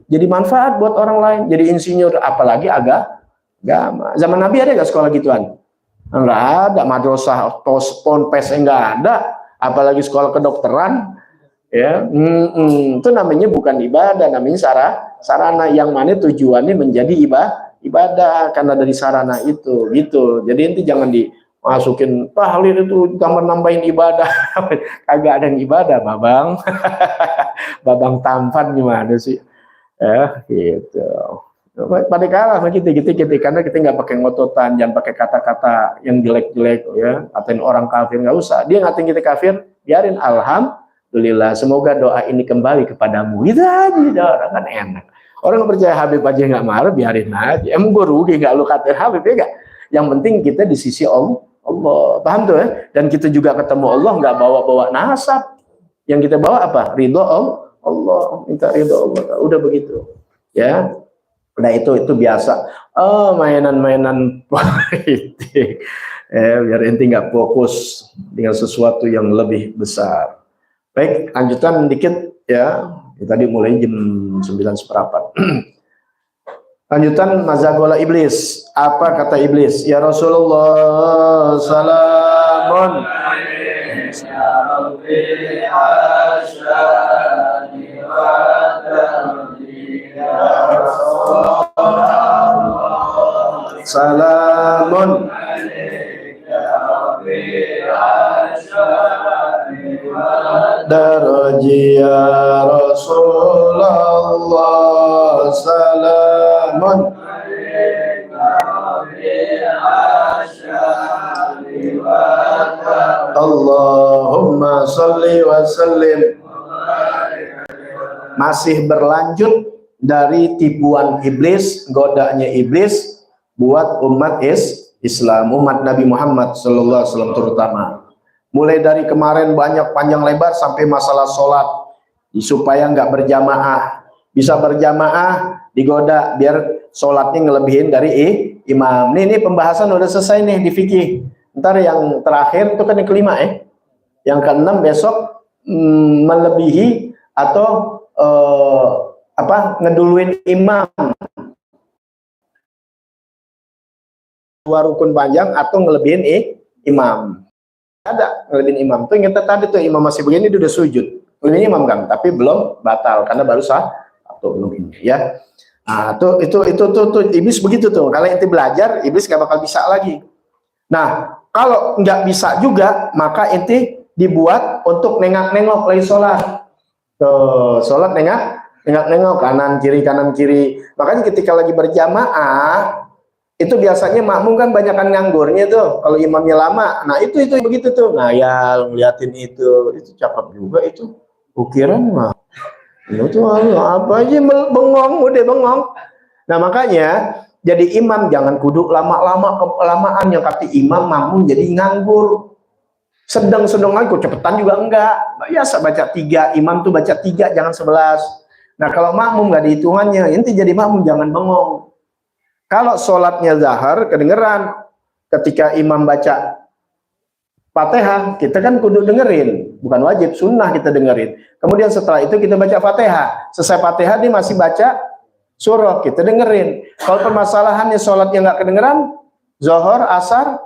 Jadi manfaat buat orang lain, jadi insinyur, apalagi agama. Zaman Nabi ada nggak sekolah gituan? Enggak ada madrasah, ponpes enggak ada, apalagi sekolah kedokteran. Ya, itu namanya bukan ibadah, namanya sarana yang mana tujuannya menjadi ibadah karena dari sarana itu, gitu. Jadi inti jangan dimasukin tahlil itu gambar nambahin ibadah. Kagak ada yang ibadah, babang. Babang tampan gimana sih? Gitu. Pada kalah kita karena kita nggak pakai ngototan, jangan pakai kata-kata yang jelek-jelek, ya, ngatain orang kafir, nggak usah. Dia ngatain kita kafir, biarin, alhamdulillah, semoga doa ini kembali kepadamu. Gitu aja, orang kan enak. Orang percaya Habib aja nggak marah, biarin aja. Emang gue rugi nggak lu katain Habib, ya nggak? Yang penting kita di sisi Allah, paham tuh ya? Dan kita juga ketemu Allah nggak bawa-bawa nasab. Yang kita bawa apa? Ridho Allah, minta ridho Allah. Udah begitu, ya. Nah itu biasa. Mainan-mainan politik. Biar ente nggak fokus dengan sesuatu yang lebih besar. Baik, lanjutan dikit ya. Tadi mulai jam 9:15. Lanjutan mazagola iblis. Apa kata iblis? Ya Rasulullah, salamun. Salamun daraji ya Rasulullah, salamun Allahumma salli wa sallim. Masih berlanjut dari tipuan iblis, godanya iblis buat umat Islam, umat Nabi Muhammad sallallahu alaihi wasallam terutama. Mulai dari kemarin banyak panjang lebar sampai masalah sholat, supaya nggak berjamaah. Bisa berjamaah digoda biar sholatnya ngelebihin dari imam. Ini pembahasan udah selesai nih di fikih. Ntar yang terakhir itu kan yang kelima ya. Yang keenam besok melebihi atau ngeduluin imam. Dua rukun panjang atau ngelebihin imam. Ada ngelebihin imam. Tuh yang kita tadi tuh imam masih begini dia udah sujud. Ngelebihin imam kan, tapi belum batal karena baru sah atau belum ini ya. Nah, itu iblis begitu tuh. Kalau ente belajar, iblis nggak bakal bisa lagi. Nah, kalau nggak bisa juga, maka ente dibuat untuk nengok-nengok lagi sholat. Tuh, sholat nengok kanan kiri. Makanya ketika lagi berjamaah itu biasanya makmum kan banyakan nganggurnya tuh kalau imamnya lama. Nah itu begitu tuh ngayal ngeliatin itu cakep juga itu. Ukiran mah itu apa aja bengong. Nah makanya jadi imam jangan kudu lama-lama kelamaan yang kata imam makmum jadi nganggur. Sedang aku cepetan juga enggak. Biasa baca 3, imam tuh baca 3 jangan 11. Nah kalau makmum nggak dihitungannya, inti jadi makmum jangan bengong. Kalau sholatnya zahar kedengeran ketika imam baca Fatihah, kita kan kudu dengerin, bukan wajib, sunnah kita dengerin. Kemudian setelah itu kita baca Fatihah, selesai Fatihah dia masih baca surah, kita dengerin. Kalau permasalahannya sholatnya nggak kedengeran, zuhur, asar,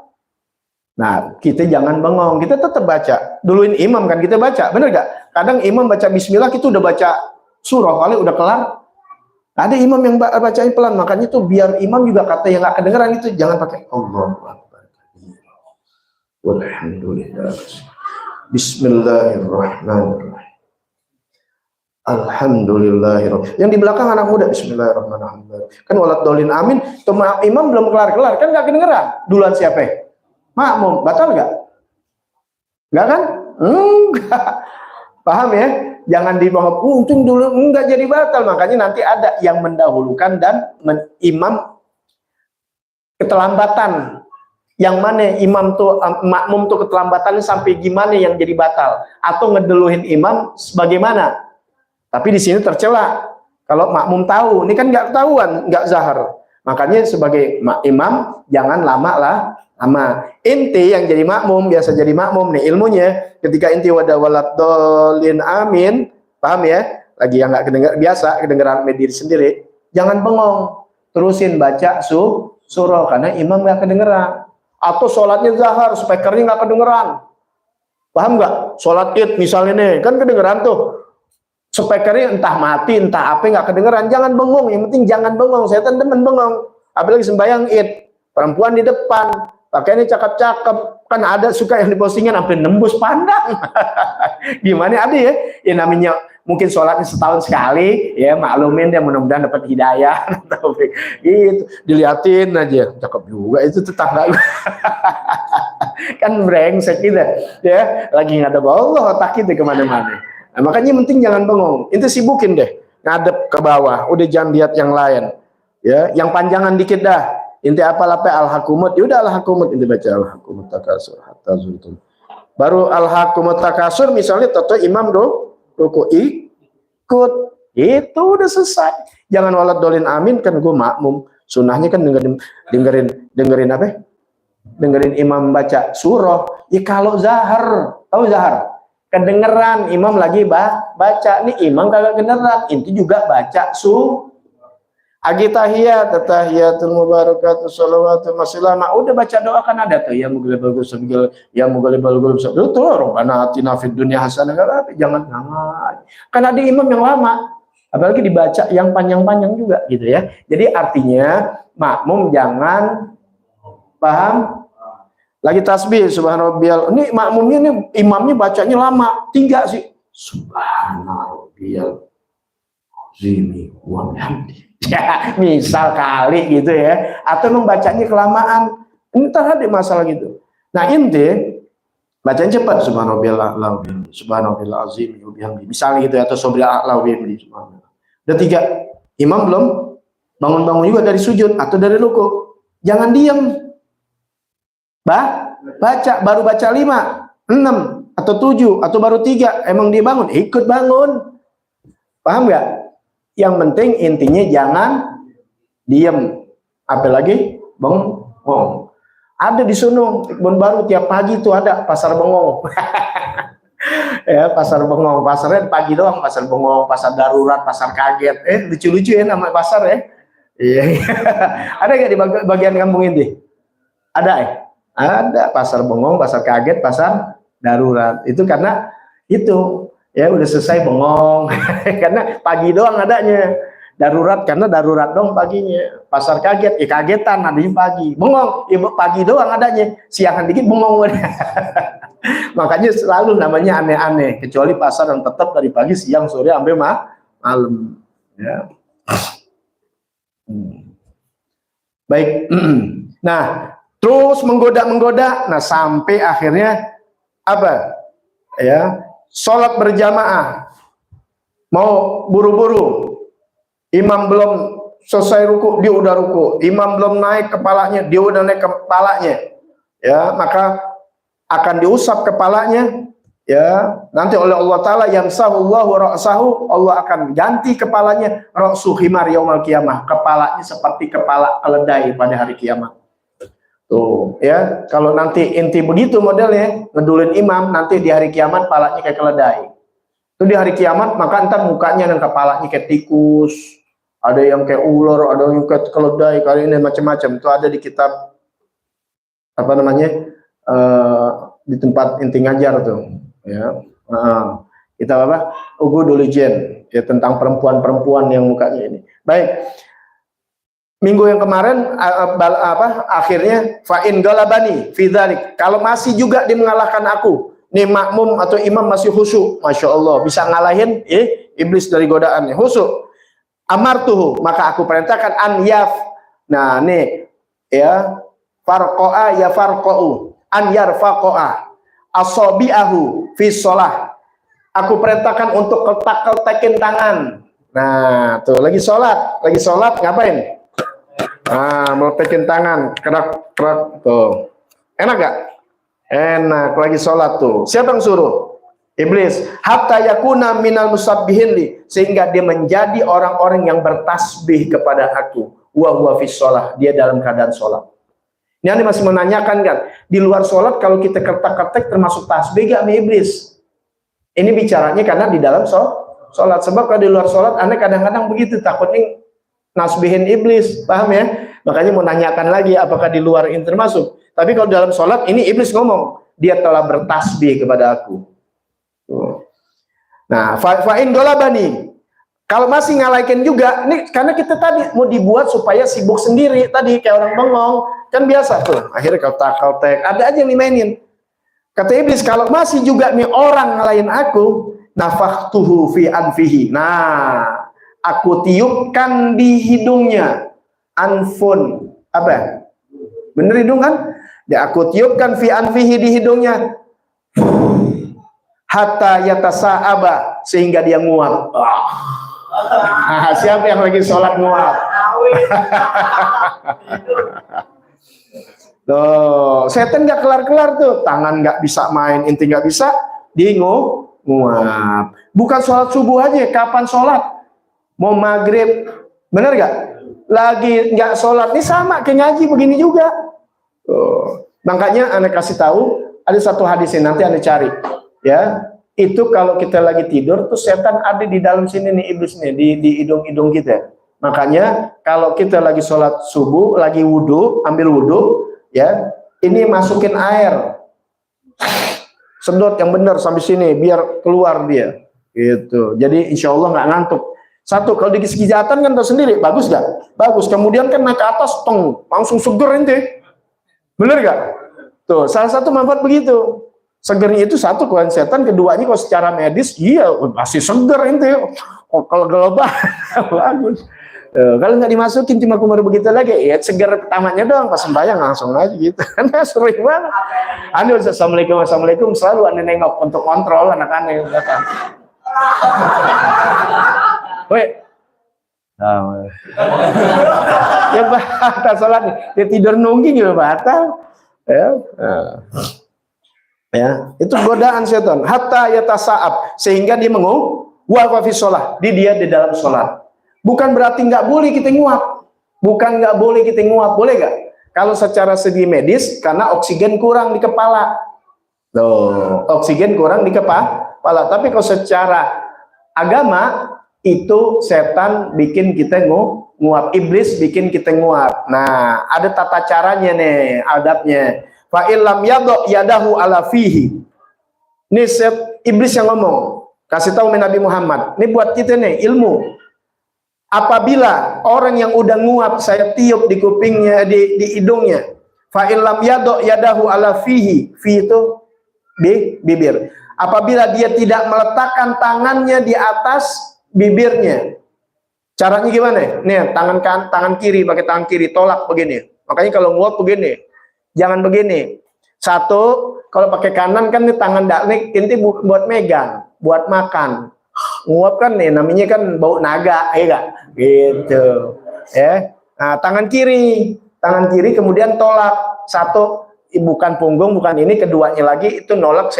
nah kita jangan bengong, kita tetap baca. Duluin imam kan kita baca, bener gak? Kadang imam baca Bismillah, kita udah baca surah, kali udah kelar. Ada imam yang bacain pelan, makanya tuh biar imam juga kata yang nggak kedengeran itu jangan pakai Allahu Akbar. Walhamdulillah. Bismillahirrahmanirrahim. Alhamdulillahirrahmanirrahim. Yang di belakang anak muda Bismillahirrahmanirrahim. Kan walad dolin amin. Tuh imam belum kelar kan nggak kedengeran. Duluan siapa? Makmum. Batal nggak? Nggak kan? Enggak. Paham ya? Jangan dibawa untung dulu enggak jadi batal. Makanya nanti ada yang mendahulukan dan imam keterlambatan. Yang mana imam tuh makmum tuh keterlambatannya sampai gimana yang jadi batal atau ngedeluhin imam sebagaimana. Tapi di sini tercela. Kalau makmum tahu, ini kan nggak ketahuan, nggak zahar. Makanya sebagai imam jangan lama. Inti yang jadi makmum, biasa jadi makmum nih ilmunya. Ketika inti walad dolin amin, paham ya? Lagi yang nggak kedenger, biasa kedengeran diri sendiri. Jangan bengong, terusin baca surah karena imam nggak kedengeran. Atau sholatnya zahar, speakernya nggak kedengeran. Paham nggak? Sholat id misalnya nih, kan kedengeran tuh. Speakernya entah mati, entah apa, nggak kedengeran. Jangan bengong, yang penting jangan bengong. Setan demen bengong. Apalagi sembahyang id, perempuan di depan, pakaiannya cakep-cakep. Kan ada suka yang dipostingan sampai nembus pandang. Gimana ada ya? Ya namanya mungkin sholatnya setahun sekali, ya maklumin dia, mudah-mudahan dapat hidayah. Gitu, diliatin aja, cakep juga itu tetangga. Kan brengsek gitu, ya lagi ngadep Allah, otak kita kemana-mana. Nah, makanya yang penting jangan bengong, itu sibukin deh, ngadep ke bawah, udah jangan lihat yang lain, ya, yang panjangan dikit dah. Inti apa lape al-hakumut, yaudah al-hakumut, inti baca al-hakumut takasur hatta zurtum. Baru al-hakumut takasur misalnya toto imam ruku ikut, itu udah selesai. Jangan walad dolin amin, kan gue makmum, sunnahnya kan dengerin apa? Dengerin imam baca surah. Ya kalau zahar, tahu zahar? Kedengeran imam lagi baca, nih imam kagak kedengeran, itu juga baca agi tahiyat, tahiyatul mubarakatuh, sholawatu masilama, udah baca doa kan ada tuh, ya mughalibal gulub, ya mughalibal gulub, itu robbana atina fid dunya hasanah, jangan ngangat. Kan ada imam yang lama, apalagi dibaca yang panjang-panjang juga gitu ya. Jadi artinya makmum jangan, paham? Lagi tasbih subhanarabbiyal, ini makmumnya nih imamnya bacanya lama, 3 sih, subhanarabbiyal azim wa bihamdi. Ya, misal kali gitu ya, atau membacanya kelamaan, ini ada masalah gitu. Nah inti bacanya cepat, subhanarabbiyal a'la wa bihamdi, subhanarabbiyal azim wa bihamdi, misalnya gitu ya, atau subhanal a'la wa bihamdi, subhanallah. Udah 3, imam belum bangun-bangun juga dari sujud atau dari ruku, jangan diam. Baca, baru baca 5, 6, atau 7, atau baru 3, emang dia bangun, ikut bangun. Paham nggak? Yang penting intinya jangan diem, apalagi bengong. Ada di Sunung, Kebun Baru tiap pagi tuh ada pasar bengong. Ya, pasar bengong, pasarnya pagi doang, pasar bengong, pasar darurat, pasar kaget. Lucu-lucu ya nama pasar ya. Iya. Ada nggak di bagian kampung ini? Ada ya? Ada pasar bengong, pasar kaget, pasar darurat. Itu karena itu ya udah selesai bengong. Karena pagi doang adanya. Darurat karena darurat dong paginya. Pasar kaget, ya kagetan adanya pagi. Bengong, ya pagi doang adanya. Siangan dikit bengong. Makanya selalu namanya aneh-aneh. Kecuali pasar yang tetap dari pagi, siang, sore, sampai malam. Ya. Baik. Nah, terus menggoda, nah sampai akhirnya apa? Ya, sholat berjamaah, mau buru-buru, imam belum selesai ruku, dia udah ruku, imam belum naik kepalanya, dia udah naik kepalanya, ya maka akan diusap kepalanya, ya nanti oleh Allah Taala yamsahullahu ra'sahu, Allah akan ganti kepalanya ra'su himar yaumil qiyamah, kepalanya seperti kepala keledai pada hari kiamat. Tuh ya, kalau nanti inti begitu modelnya, ngedulin imam, nanti di hari kiamat palanya kayak keledai. Itu di hari kiamat, maka entar mukanya dan kepalanya kayak tikus, ada yang kayak ular, ada yang kayak keledai, kali ini macam-macam. Itu ada di kitab apa namanya, di tempat inti ngajar tuh, ya. Kita apa? Ugudulujen, ya tentang perempuan-perempuan yang mukanya ini. Baik. Minggu yang kemarin akhirnya fa'in galabani fidzalik, kalau masih juga dia mengalahkan aku, nih makmum atau imam masih khusyuk, masya Allah bisa ngalahin iblis dari godaannya, khusyuk, amartuhu, maka aku perintahkan an yaf, nah nih ya, farqo'a ya farqo'u, an yarfaqo'a asobi'ahu fi sholah, aku perintahkan untuk ketak-ketakin tangan. Nah tuh lagi sholat ngapain? Nah, meletakkan tangan, kerak tuh. Enak gak? Enak, lagi sholat tuh. Siapa yang suruh? Iblis. Hatta yakuna minal musabbihin li, sehingga dia menjadi orang-orang yang bertasbih kepada aku. Wa huwa fi sholah, dia dalam keadaan sholat. Ini Anda masih menanyakan kan? Di luar sholat kalau kita kertak-kertak termasuk tasbih gak sama iblis? Ini bicaranya karena di dalam sholat. Sebab kalau di luar sholat Anda kadang-kadang begitu, takutnya nasbihin iblis, paham ya? Makanya mau nanyakan lagi apakah di luar ini termasuk. Tapi kalau dalam sholat ini iblis ngomong, dia telah bertasbih kepada aku. Nah, fa'in golabani. Kalau masih ngalaikan juga, nih karena kita tadi mau dibuat supaya sibuk sendiri tadi kayak orang bengong, kan biasa tuh. Akhirnya kautek, ada aja yang dimainin. Kata iblis, kalau masih juga nih orang ngalahin aku, nafakhtuhu fi anfihi. Nah, aku tiupkan di hidungnya. Anfun, apa? Bener hidung kan? Ya, aku tiupkan fi anfihi di hidungnya. Hatta yatasa'aba, sehingga dia nguap. Nah, siapa yang lagi sholat nguap? Tuh, setan nggak kelar-kelar tuh, tangan nggak bisa main, inti nggak bisa, dia nguap. Bukan sholat subuh aja, kapan sholat? Mau maghrib, bener nggak? Lagi nggak sholat, ini sama kayak ngaji begini juga. Tuh. Makanya Anda kasih tahu, ada satu hadisnya nanti Anda cari, ya. Itu kalau kita lagi tidur tuh setan ada di dalam sini nih, iblisnya di hidung-hidung kita. Makanya kalau kita lagi sholat subuh, lagi wudhu, ambil wudhu, ya, ini masukin air, sedot yang benar sampai sini biar keluar dia, gitu. Jadi insya Allah nggak ngantuk. Satu, kalau di sekijatan kan tahu sendiri, bagus gak? Bagus. Kemudian kan naik ke atas, tong, langsung seger ente, bener gak? Tuh, salah satu manfaat begitu. Segernya itu satu kawan setan, keduanya kalau secara medis iya masih seger ente. Oh, kalau global bagus. Kalau nggak dimasukin cuma kumur begitu lagi, ya seger pertamanya doang, pas sembahyang langsung aja gitu. Karena sering banget. Anu assalamualaikum selalu Anda nengok untuk kontrol anak-anak ya kan. Weh. Ya batal salat, dia tidur nungging ya batal. Ya, itu godaan setan. Hatta yatasa'ab, sehingga dia wa fi sholah, dia di dalam sholat. Bukan berarti nggak boleh kita nguap. Bukan nggak boleh kita nguap, boleh nggak? Kalau secara segi medis, karena oksigen kurang di kepala. Loh, oksigen kurang di kepala. Tapi kalau secara agama, itu setan bikin kita nguap. Iblis bikin kita nguap. Nah, ada tata caranya nih, adabnya. Fa illam yadahu ala fihi. Ini iblis yang ngomong, kasih tahu Nabi Muhammad. Ini buat kita nih ilmu. Apabila orang yang udah nguap saya tiup di kupingnya, di hidungnya. Fa illam yadahu ala fihi. Fi itu di bibir. Apabila dia tidak meletakkan tangannya di atas bibirnya. Caranya gimana? Nih, tangan kiri pakai tangan kiri, tolak begini. Makanya kalau nguap begini. Jangan begini. Satu, kalau pakai kanan kan nih tangan nih inti buat megang, buat makan. Nguap kan nih namanya kan bau naga, ya gak? Gitu. Ya. Nah, tangan kiri kemudian tolak. Satu, bukan punggung, bukan ini, keduanya lagi itu nolak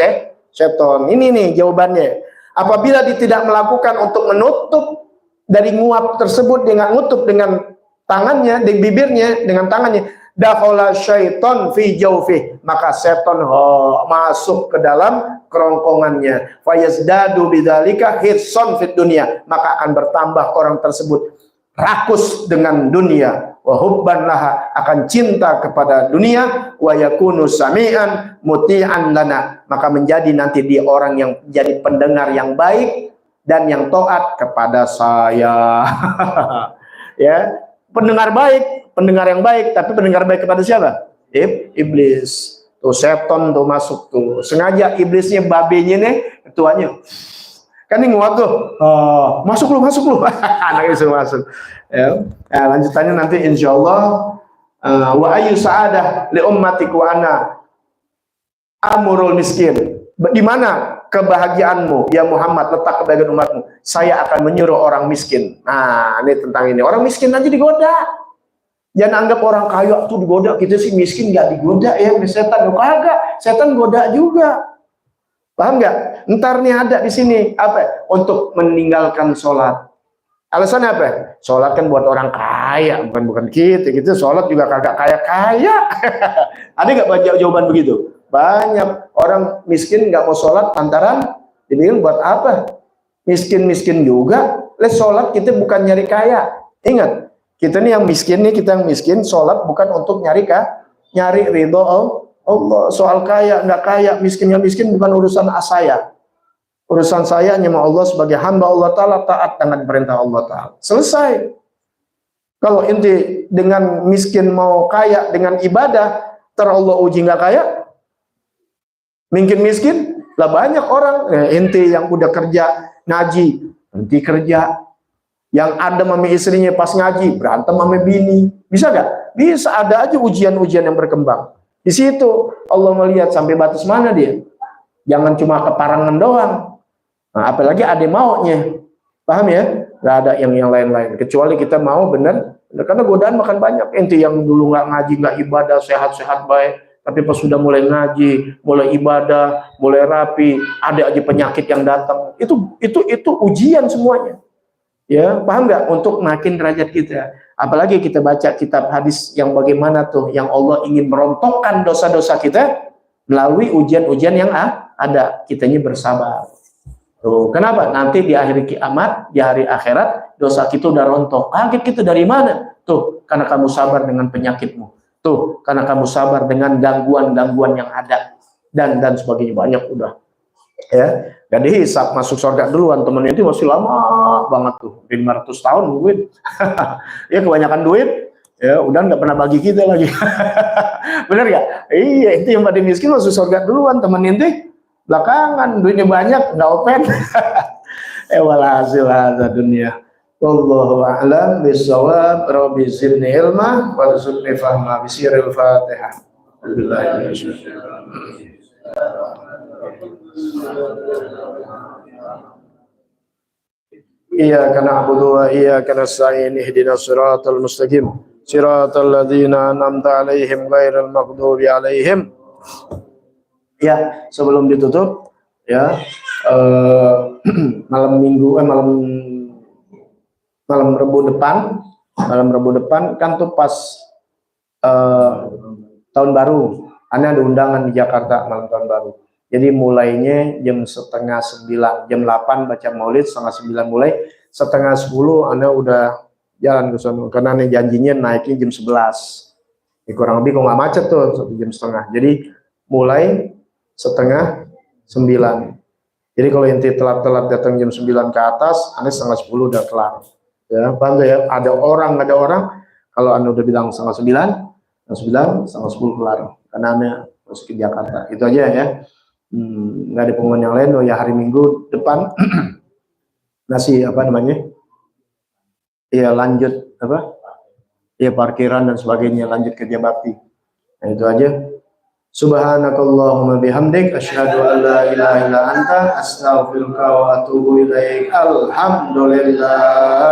seton. Ini nih jawabannya. Apabila dia tidak melakukan untuk menutup dari nguap tersebut dengan nutup dengan tangannya, dengan bibirnya, dengan tangannya, dakhala syaiton fi jawfi, maka seton masuk ke dalam kerongkongannya. Fayazdadu bidzalika hirson fid dunya, maka akan bertambah orang tersebut rakus dengan dunia, wa hubban laha, akan cinta kepada dunia, wa yakunu sami'an muti'an lana, maka menjadi nanti dia orang yang jadi pendengar yang baik dan yang taat kepada saya. Ya, pendengar yang baik, tapi pendengar baik kepada siapa? Iblis. Tuh seton tuh masuk tuh. Sengaja iblisnya babenya nih, ketuanya. Kan ini nguat tuh. Masuk lu. Anaknya suruh masuk. Ya. Nah, lanjutannya nanti insyaallah wa ayu sa'adah li ummatiku ana amurul miskin. Di mana kebahagiaanmu ya Muhammad, letak kebahagiaan umatmu? Saya akan menyuruh orang miskin. Nah, ini tentang ini. Orang miskin aja digoda. Jangan anggap orang kaya tuh digoda, kita sih miskin nggak digoda ya, setan. Kagak, setan goda juga. Paham nggak? Ntar nih ada di sini apa? Untuk meninggalkan sholat. Alasannya apa? Sholat kan buat orang kaya, bukan kita. Gitu sholat juga kagak kaya. Ada nggak baca jawaban begitu? Banyak orang miskin nggak mau sholat lantaran dibilang buat apa? Miskin juga. Sholat kita bukan nyari kaya. Ingat. Kita nih yang miskin, kita yang miskin, sholat bukan untuk nyari nyari ridho Allah. Soal kaya nggak kaya, miskinnya miskin bukan urusan saya. Urusan saya hanya Allah sebagai hamba Allah Ta'ala, taat dengan perintah Allah Ta'ala. Selesai. Kalau inti dengan miskin mau kaya dengan ibadah, Allah uji nggak kaya, mungkin miskin, lah banyak orang, inti yang udah kerja, ngaji, nanti kerja, yang ada sama istrinya pas ngaji, berantem sama bini, bisa gak? Bisa, ada aja ujian-ujian yang berkembang. Di situ Allah melihat sampai batas mana dia. Jangan cuma keparangan doang. Nah, apalagi ada maunya, paham ya? Gak ada yang lain-lain. Kecuali kita mau bener, karena godaan makan banyak. Ente yang dulu nggak ngaji, nggak ibadah, sehat-sehat baik, tapi pas sudah mulai ngaji, mulai ibadah, mulai rapi, ada aja penyakit yang datang. Itu ujian semuanya. Ya, paham nggak? Untuk makin derajat kita. Apalagi kita baca kitab hadis yang bagaimana tuh, yang Allah ingin merontokkan dosa-dosa kita melalui ujian-ujian yang ada. Kitanya bersabar. Tuh, kenapa? Nanti di akhir kiamat, di hari akhirat, dosa kita udah rontok. Kaget kita dari mana? Tuh, karena kamu sabar dengan penyakitmu. Tuh, karena kamu sabar dengan gangguan-gangguan yang ada. Dan sebagainya, banyak udah. Ya, gak dihisap, masuk surga duluan. Temen itu masih lama banget tuh, 500 tahun mungkin. Ya, kebanyakan duit, ya udah nggak pernah bagi kita lagi. Bener gak? Iya, itu yang pada miskin masuk surga duluan, temen inti belakangan, duitnya banyak, nggak open. Walhasil hadza dunia. Wallahu a'lam bishawab. Rabbi zidni ilma warzuqni fahma. Bisiril Fatihah. Iyyaka na'budu wa iyyaka nasta'in. Ihdinas siratal mustaqim. Siratal ladzina an'amta 'alaihim ghairil maghdubi 'alaihim. Ya, sebelum ditutup, ya, malam Rebu depan kan tuh pas tahun baru, ada undangan di Jakarta malam tahun baru. Jadi mulainya jam 8:30, jam 8 baca maulid, 8:30 mulai, 9:30 Anda udah jalan ke sana, karena nih janjinya naiknya jam 11. Ya, kurang lebih kalau nggak macet tuh 1,5 jam. Jadi mulai 8:30. Jadi kalau inti telat-telat datang jam 9 ke atas, Anda 9:30 udah kelar. Ya, paham ya? Ada orang, nggak ada orang. Kalau Anda udah bilang 8:30, 9:10 kelar. Karena Anda masuk ke Jakarta. Itu aja ya. Nggak ada pengumuman yang lain. Oh ya, hari Minggu depan nasi apa namanya? Ya lanjut apa? Ya parkiran dan sebagainya, lanjut kerja bakti. Nah, itu aja. Subhanakallahumma bihamdik asyhadu an la ilaha illa anta astaghfiruka wa atubu ilaik. Alhamdulillah.